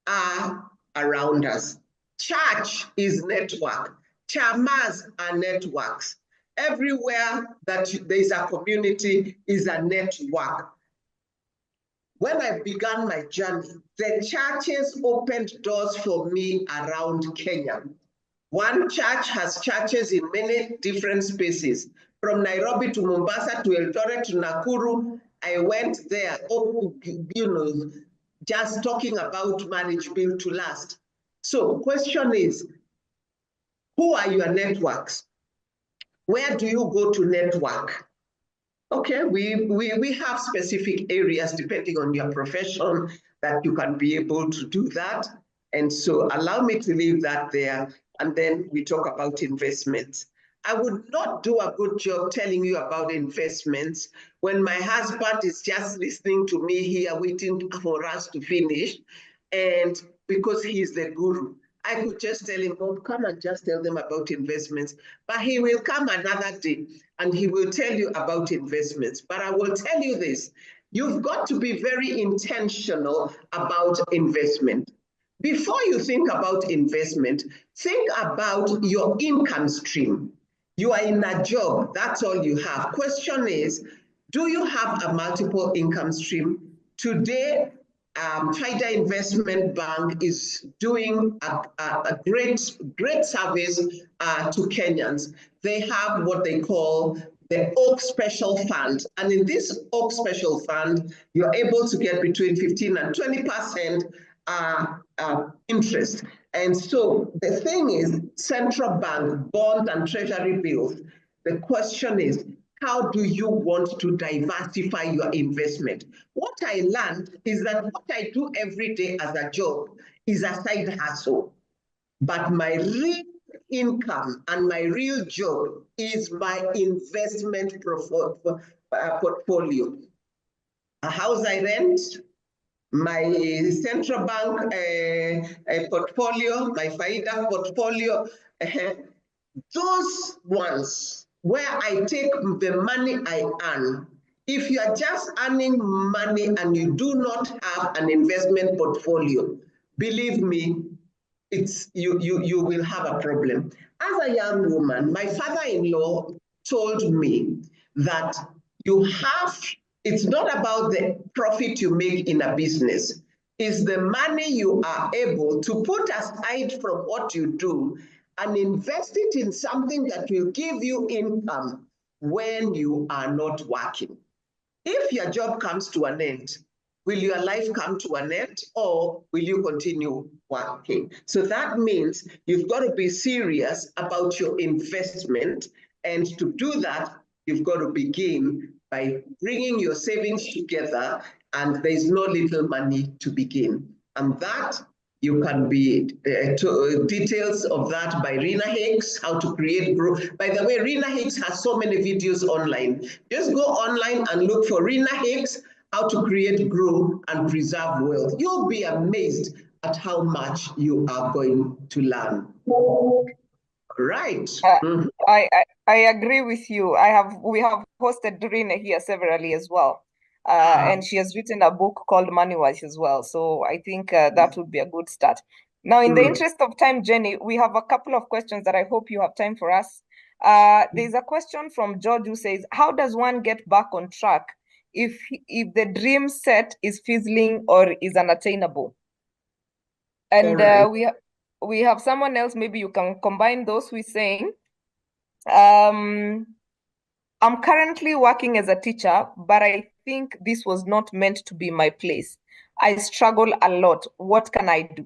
are around us. Church is network. Chamas are networks. Everywhere that there is a community is a network. When I began my journey, the churches opened doors for me around Kenya. One church has churches in many different spaces. From Nairobi to Mombasa to Eldoret to Nakuru, I went there, just talking about marriage built to last. So question is, who are your networks? Where do you go to network? Okay, we have specific areas depending on your profession that you can be able to do that. And so allow me to leave that there, and then we talk about investments. I would not do a good job telling you about investments when my husband is just listening to me here waiting for us to finish, and because he is the guru. I could just tell him, oh, come and just tell them about investments. But he will come another day and he will tell you about investments. But I will tell you this, you've got to be very intentional about investment. Before you think about investment, think about your income stream. You are in a job, that's all you have. Question is, do you have a multiple income stream? Today, FIDA Investment Bank is doing a great service to Kenyans. They have what they call the Oak Special Fund. And in this Oak Special Fund, you're able to get between 15 and 20% interest. And so the thing is, central bank, bond and treasury bills, the question is, how do you want to diversify your investment? What I learned is that what I do every day as a job is a side hustle. But my real income and my real job is my investment portfolio. A house I rent, my central bank portfolio, my FIDA portfolio, those ones where I take the money I earn. If you are just earning money and you do not have an investment portfolio, believe me, you will have a problem. As a young woman, my father-in-law told me that It's not about the profit you make in a business. It's the money you are able to put aside from what you do and invest it in something that will give you income when you are not working. If your job comes to an end, will your life come to an end, or will you continue working? So that means you've got to be serious about your investment. And to do that, you've got to begin by bringing your savings together, and there's no little money to begin. And that you can be details of that by Rena Hicks, how to create growth. By the way, Rena Hicks has so many videos online. Just go online and look for Rena Hicks, how to create, grow, and preserve wealth. You'll be amazed at how much you are going to learn. Right. I agree with you. We have hosted Rena here severally as well. And she has written a book called Money Wise as well. So I think that would be a good start. Now, in the interest of time, Jenny, we have a couple of questions that I hope you have time for us. There's a question from George who says, how does one get back on track if the dream set is fizzling or is unattainable? And right. We have someone else, maybe you can combine those with saying, I'm currently working as a teacher, but I think this was not meant to be my place. I struggle a lot. What can I do?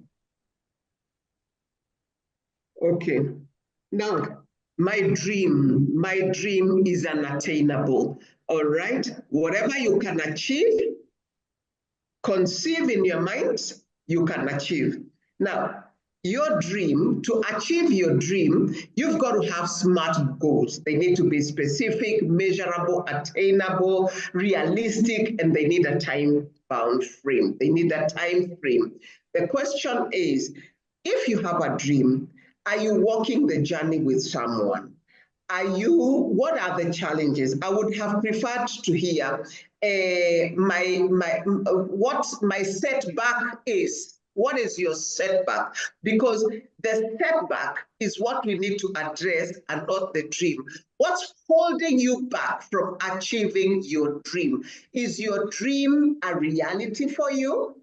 Okay. Now, my dream is unattainable. All right. Whatever you can achieve, conceive in your mind, you can achieve. Now, your dream, to achieve your dream, you've got to have SMART goals. They need to be specific, measurable, attainable, realistic, and they need a time-bound frame. They need a time frame. The question is, if you have a dream, are you walking the journey with someone? What are the challenges? I would have preferred to hear what my setback is. What is your setback? Because the setback is what we need to address and not the dream. What's holding you back from achieving your dream? Is your dream a reality for you?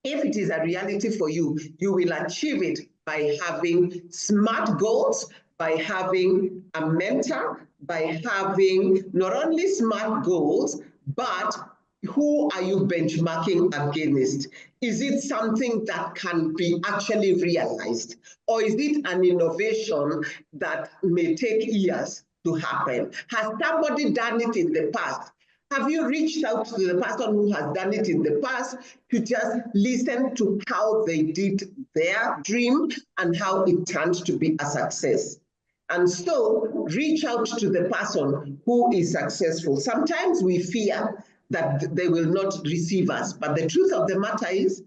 If it is a reality for you, you will achieve it by having SMART goals, by having a mentor, by having not only SMART goals, but who are you benchmarking against? Is it something that can be actually realized? Or is it an innovation that may take years to happen? Has somebody done it in the past? Have you reached out to the person who has done it in the past to just listen to how they did their dream and how it turned to be a success? And so reach out to the person who is successful. Sometimes we fear that they will not receive us, but the truth of the matter is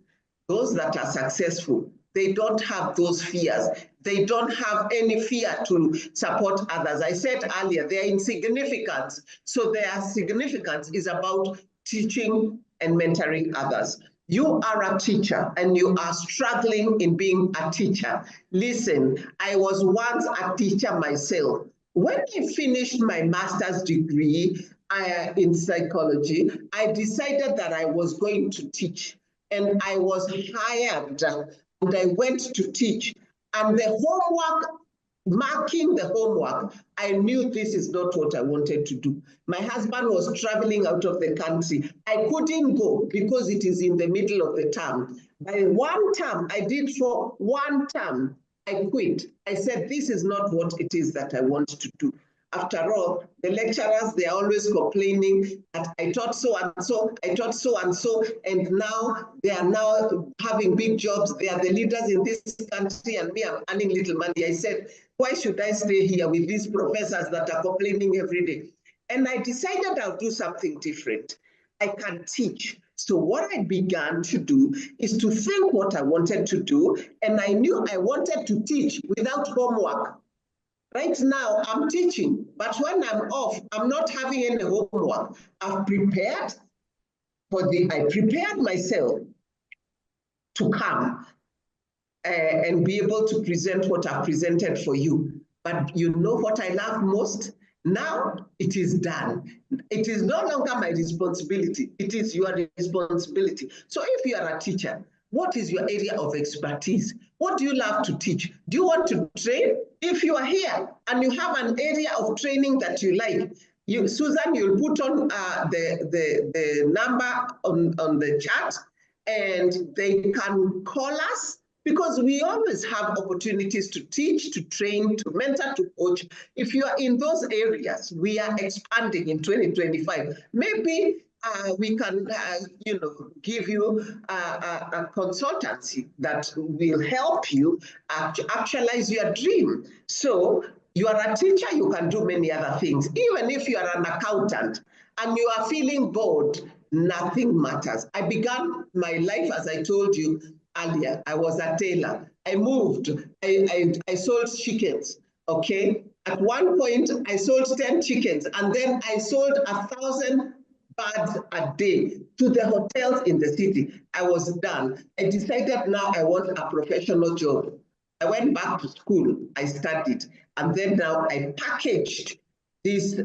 those that are successful, they don't have those fears. They don't have any fear to support others. I said earlier, they are insignificant. So their significance is about teaching and mentoring others. You are a teacher and you are struggling in being a teacher. Listen, I was once a teacher myself. When I finished my master's degree in psychology, I decided that I was going to teach. And I was hired and I went to teach. And the homework, marking the homework, I knew this is not what I wanted to do. My husband was traveling out of the country. I couldn't go because it is in the middle of the term. By one term, I did for one term, I quit. I said, this is not what it is that I want to do. After all, the lecturers, they are always complaining that I taught so and so, I taught so and so, and now they are now having big jobs. They are the leaders in this country, and me, I'm earning little money. I said, why should I stay here with these professors that are complaining every day? And I decided I'll do something different. I can teach. So what I began to do is to think what I wanted to do, and I knew I wanted to teach without homework. Right now, I'm teaching, but when I'm off, I'm not having any homework. I prepared myself to come and be able to present what I've presented for you. But you know what I love most? Now it is done. It is no longer my responsibility. It is your responsibility. So if you are a teacher, what is your area of expertise? What do you love to teach? Do you want to train? If you are here and you have an area of training that you like, Susan, you'll put on the number on the chat, and they can call us, because we always have opportunities to teach, to train, to mentor, to coach. If you are in those areas, we are expanding in 2025. Maybe we can, give you a consultancy that will help you actualize your dream. So you are a teacher, you can do many other things. Even if you are an accountant and you are feeling bored, nothing matters. I began my life, as I told you earlier, I was a tailor. I moved, I sold chickens, okay? At one point, I sold 10 chickens, and then I sold 1,000 birds a day to the hotels in the city. I was done. I decided now I want a professional job. I went back to school, I studied, and then now I packaged this,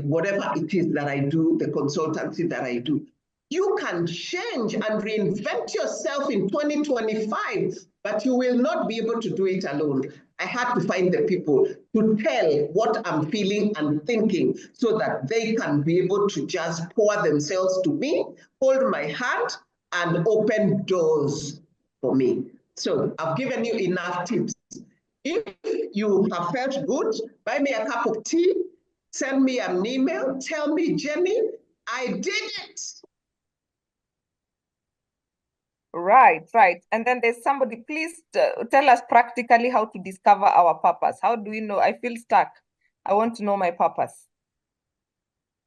whatever it is that I do, the consultancy that I do. You can change and reinvent yourself in 2025, but you will not be able to do it alone. I had to find the people to tell what I'm feeling and thinking so that they can be able to just pour themselves to me, hold my hand, and open doors for me. So I've given you enough tips. If you have felt good, buy me a cup of tea, send me an email, tell me, Jenny, I did it. Right. And then there's somebody, please tell us practically how to discover our purpose. How do we know? I feel stuck. I want to know my purpose.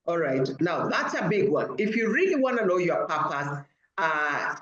All right, now that's a big one. If you really want to know your purpose,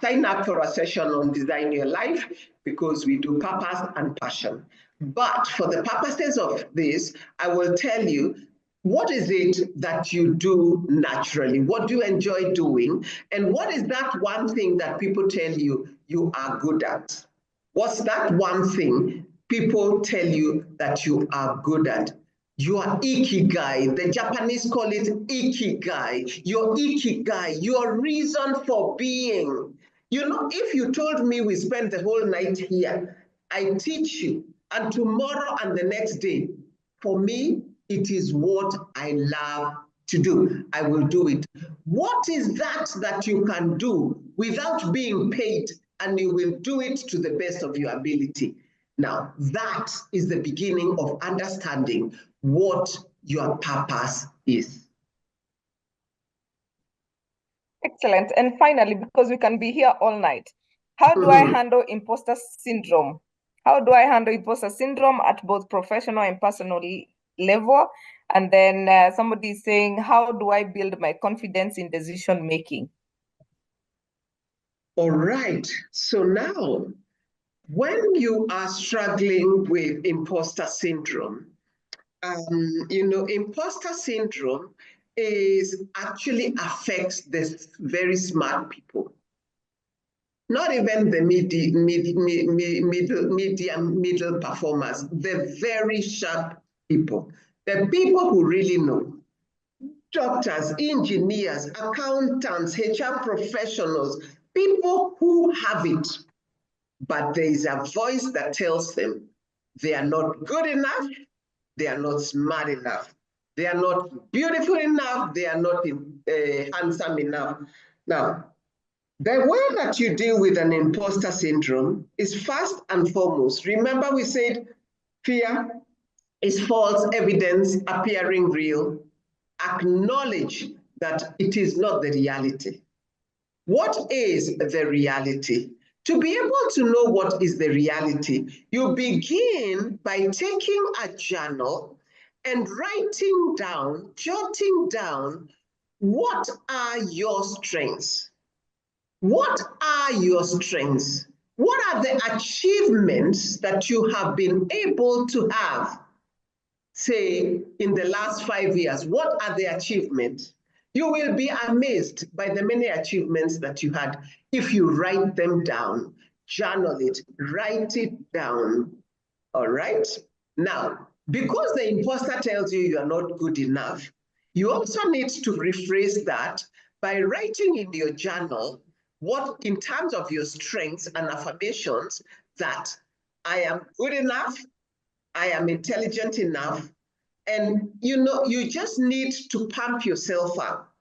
sign up for a session on Design Your Life, because we do purpose and passion. But for the purposes of this, I will tell you, what is it that you do naturally? What do you enjoy doing? And what is that one thing that people tell you you are good at? What's that one thing people tell you that you are good at? Your ikigai, the Japanese call it ikigai, your ikigai, your reason for being. You know, if you told me we spent the whole night here, I teach you, and tomorrow and the next day, for me, it is what I love to do. I will do it. What is that you can do without being paid, and you will do it to the best of your ability? Now, that is the beginning of understanding what your purpose is. Excellent. And finally, because we can be here all night, how do I handle imposter syndrome? How do I handle imposter syndrome at both professional and personal level? And then somebody is saying, how do I build my confidence in decision making? All right. So now, when you are struggling with imposter syndrome, imposter syndrome actually affects the very smart people. Not even the middle performers, the very sharp people, the people who really know. Doctors, engineers, accountants, HR professionals, people who have it, but there is a voice that tells them they are not good enough, they are not smart enough, they are not beautiful enough, they are not handsome enough. Now, the way that you deal with an imposter syndrome is first and foremost, remember we said fear is false evidence appearing real. Acknowledge that it is not the reality. What is the reality? To be able to know what is the reality, you begin by taking a journal and writing down, jotting down, what are your strengths? What are your strengths? What are the achievements that you have been able to have? Say, in the last 5 years, what are the achievements? You will be amazed by the many achievements that you had if you write them down, journal it, write it down. All right? Now, Because the imposter tells you you are not good enough, you also need to rephrase that by writing in your journal what, in terms of your strengths and affirmations, that I am good enough, I am intelligent enough, and you just need to pump yourself up.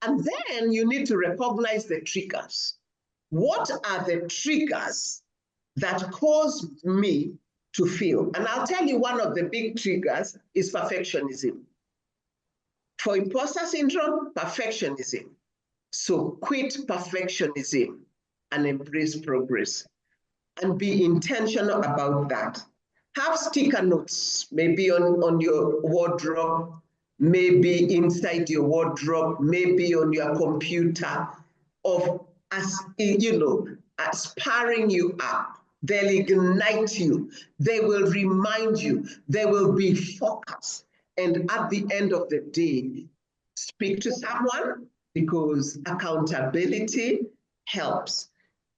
And then you need to recognize the triggers. What are the triggers that cause me to feel? And I'll tell you, one of the big triggers is perfectionism. For imposter syndrome, perfectionism. So quit perfectionism and embrace progress. And be intentional about that. Have sticker notes, maybe on your wardrobe, maybe inside your wardrobe, maybe on your computer, of, as spurring you up. They'll ignite you. They will remind you. They will be focused. And at the end of the day, speak to someone, because accountability helps.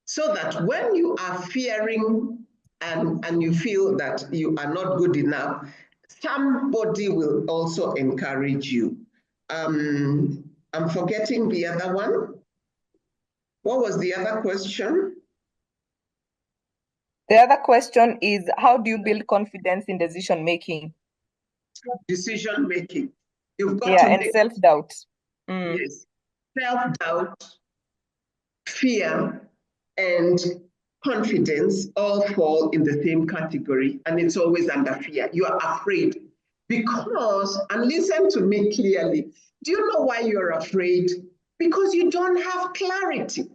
So that when you are fearing and you feel that you are not good enough, somebody will also encourage you. I'm forgetting the other one. What was the other question? The other question is, how do you build confidence in decision making? Decision making. You've got Yeah, to and make self-doubt. Yes, self-doubt, fear, and confidence all fall in the same category, and it's always under fear. You are afraid because, and listen to me clearly, do you know why you're afraid? Because you don't have clarity.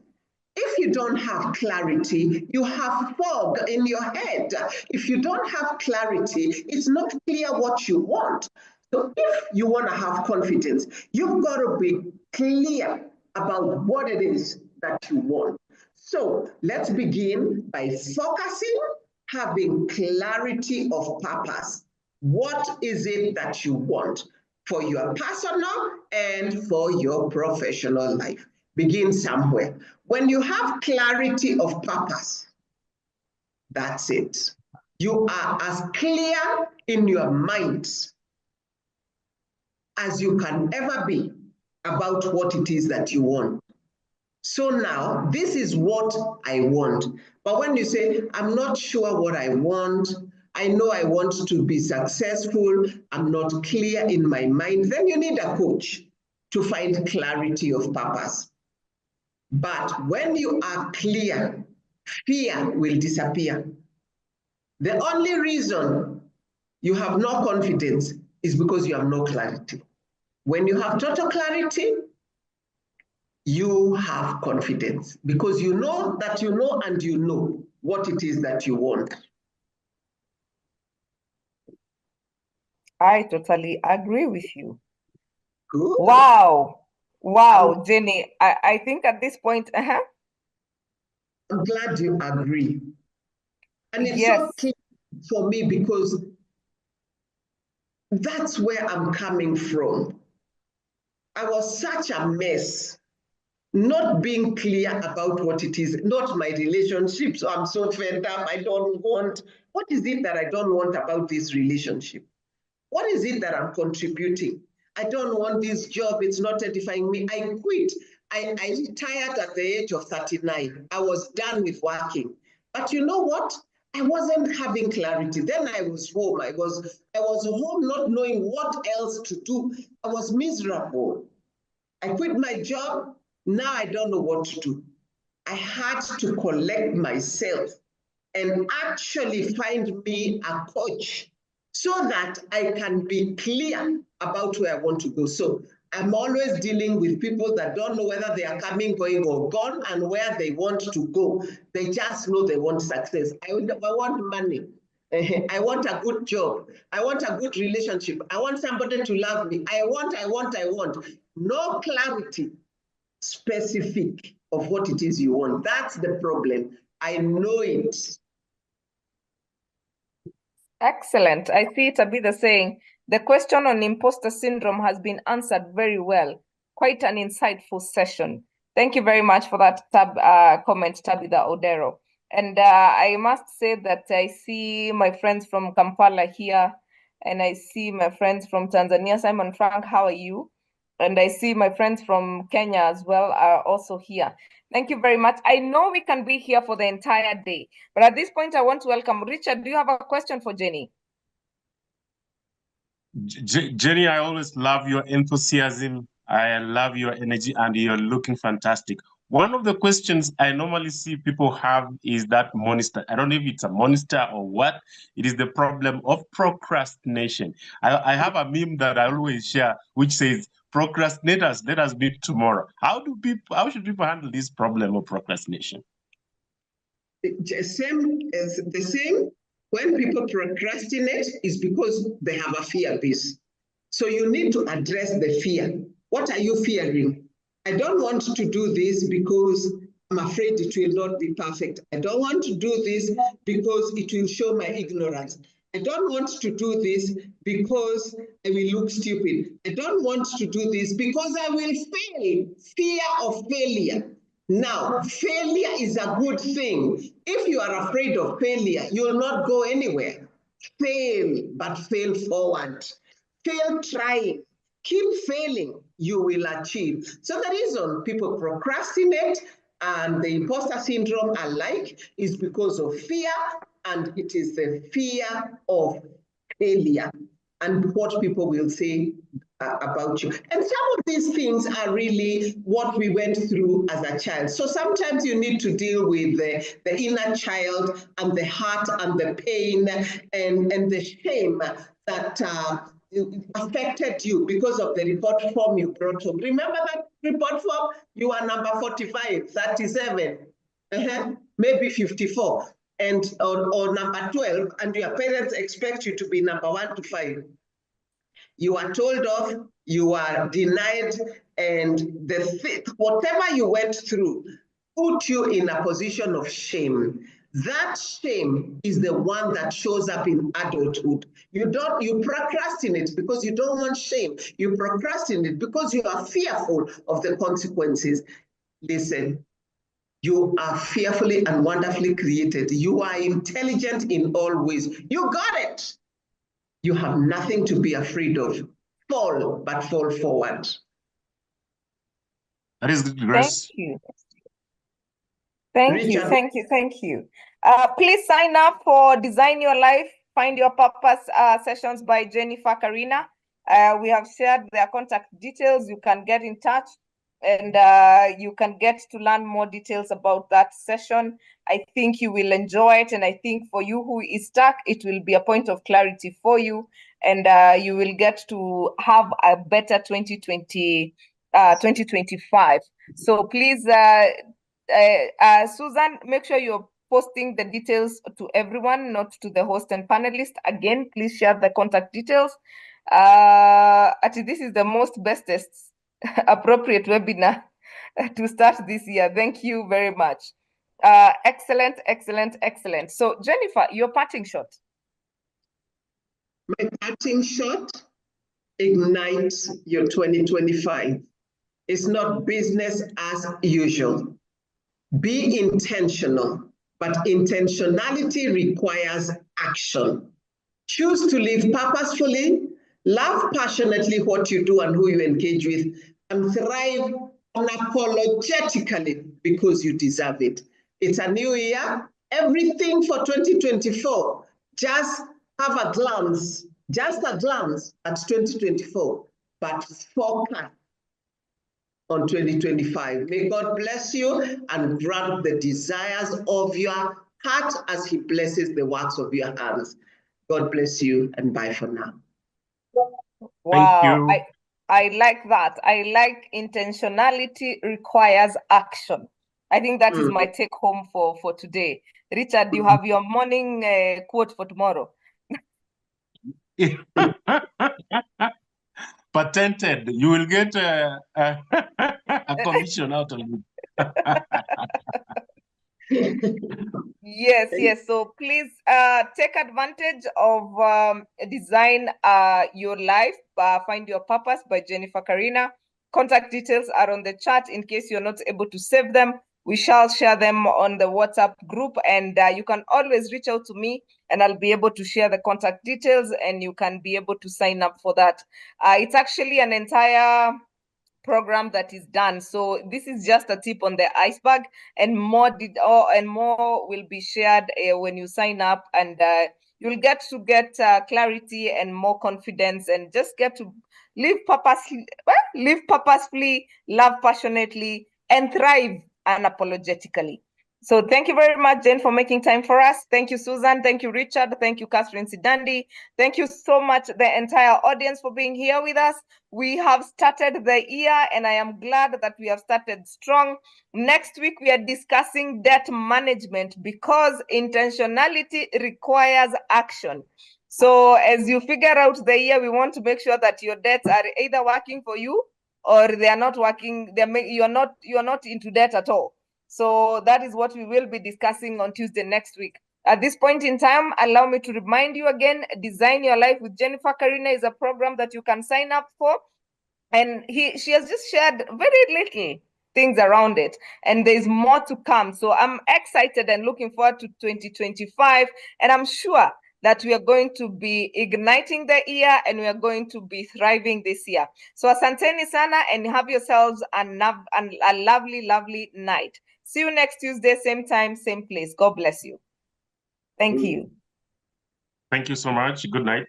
If you don't have clarity, you have fog in your head. If you don't have clarity, it's not clear what you want. So if you want to have confidence, you've got to be clear about what it is that you want. So let's begin by focusing, having clarity of purpose. What is it that you want for your personal and for your professional life? Begin somewhere. When you have clarity of purpose, that's it. You are as clear in your mind as you can ever be about what it is that you want. So now, this is what I want. But when you say, I'm not sure what I want, I know I want to be successful, I'm not clear in my mind, then you need a coach to find clarity of purpose. But when you are clear, fear will disappear. The only reason you have no confidence is because you have no clarity. When you have total clarity, you have confidence, because you know that you know and you know what it is that you want. I totally agree with you. Good. Wow. Wow, Jenny, I think at this point, I'm glad you agree. And it's yes. so key for me, because that's where I'm coming from. I was such a mess, not being clear about what it is, not my relationship. So I'm so fed up. I don't want, what is it that I don't want about this relationship? What is it that I'm contributing? I don't want this job. It's not edifying me. I quit. I retired at the age of 39. I was done with working. But you know what? I wasn't having clarity. Then I was home. I was home not knowing what else to do. I was miserable. I quit my job. Now I don't know what to do. I had to collect myself and actually find me a coach so that I can be clear about where I want to go. So I'm always dealing with people that don't know whether they are coming, going, or gone, and where they want to go. They just know they want success. I want money. I want a good job. I want a good relationship. I want somebody to love me. I want. No clarity specific of what it is you want. That's the problem. I know it. Excellent. I see Tabitha saying, the question on imposter syndrome has been answered very well. Quite an insightful session. Thank you very much for that comment, Tabitha Odero. And I must say that I see my friends from Kampala here, and I see my friends from Tanzania. Simon Frank, how are you? And I see my friends from Kenya as well are also here. Thank you very much. I know we can be here for the entire day, but at this point, I want to welcome Richard. Do you have a question for Jenny? Jenny, I always love your enthusiasm. I love your energy, and you're looking fantastic. One of the questions I normally see people have is that monster. I don't know if it's a monster or what. It is the problem of procrastination. I have a meme that I always share, which says, procrastinators, let us meet tomorrow. How should people handle this problem of procrastination? The same, when people procrastinate is because they have a fear base. So you need to address the fear. What are you fearing? I don't want to do this because I'm afraid it will not be perfect. I don't want to do this because it will show my ignorance. I don't want to do this because I will look stupid. I don't want to do this because I will fail. Fear of failure. Now, failure is a good thing. If you are afraid of failure, you'll not go anywhere. Fail, but fail forward. Fail trying. Keep failing, you will achieve. So the reason people procrastinate and the imposter syndrome alike is because of fear, and it is the fear of failure and what people will say about you. And some of these things are really what we went through as a child. So sometimes you need to deal with the inner child and the hurt and the pain and the shame that affected you because of the report form you brought home. Remember that report form? You are number 45, 37, maybe 54, and or number 12, and your parents expect you to be number 1 to 5. You are told off, you are denied, and whatever you went through put you in a position of shame. That shame is the one that shows up in adulthood. You procrastinate because you don't want shame. You procrastinate because you are fearful of the consequences. Listen, you are fearfully and wonderfully created. You are intelligent in all ways. You got it. You have nothing to be afraid of. Fall, but fall forward. That is good, Grace. Thank you. Thank Richard. you, thank you, thank you. Please sign up for Design Your Life, Find Your Purpose sessions by Jennifer Karina. We have shared their contact details. You can get in touch and you can get to learn more details about that session. I think you will enjoy it. And I think for you who is stuck, it will be a point of clarity for you. And you will get to have a better 2025. So please, Susan, make sure you're posting the details to everyone, not to the host and panelist. Again, please share the contact details. Actually, this is the most bestest appropriate webinar to start this year. Thank you very much. Excellent, excellent, excellent. So, Jennifer, your parting shot. My parting shot, ignite your 2025. It's not business as usual. Be intentional, but intentionality requires action. Choose to live purposefully, love passionately what you do and who you engage with, and thrive unapologetically because you deserve it. It's a new year. Everything for 2024, just have a glance, just a glance at 2024, but focus on 2025. May God bless you and grant the desires of your heart as He blesses the works of your hands. God bless you and bye for now. Wow, I like that. I like intentionality requires action. I think that is my take home for today. Richard, you have your morning quote for tomorrow. Patented. You will get a commission out of it. Yes, yes. So please take advantage of Design Your Life, Find Your Purpose by Jennifer Karina. Contact details are on the chat in case you're not able to save them. we shall share them on the WhatsApp group, and you can always reach out to me and I'll be able to share the contact details and you can be able to sign up for that. It's actually an entire program that is done. So this is just a tip on the iceberg, and more will be shared when you sign up, and you'll get clarity and more confidence, and just get to live purposefully, love passionately, and thrive unapologetically. So thank you very much, Jen, for making time for us. Thank you, Susan. Thank you, Richard. Thank you, Catherine Sidandi. Thank you so much, the entire audience, for being here with us. We have started the year, and I am glad that we have started strong. Next week, we are discussing debt management, because intentionality requires action. So as you figure out the year, we want to make sure that your debts are either working for you or they are not working. You're not into debt at all. So that is what we will be discussing on Tuesday next week. At this point in time, allow me to remind you again, Design Your Life with Jennifer Karina is a program that you can sign up for. And she has just shared very little things around it, and there's more to come. So I'm excited and looking forward to 2025, and I'm sure that we are going to be igniting the year and we are going to be thriving this year. So asanteni sana, and have yourselves a lovely, lovely night. See you next Tuesday, same time, same place. God bless you. Thank you. Thank you so much. Good night.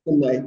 Good night.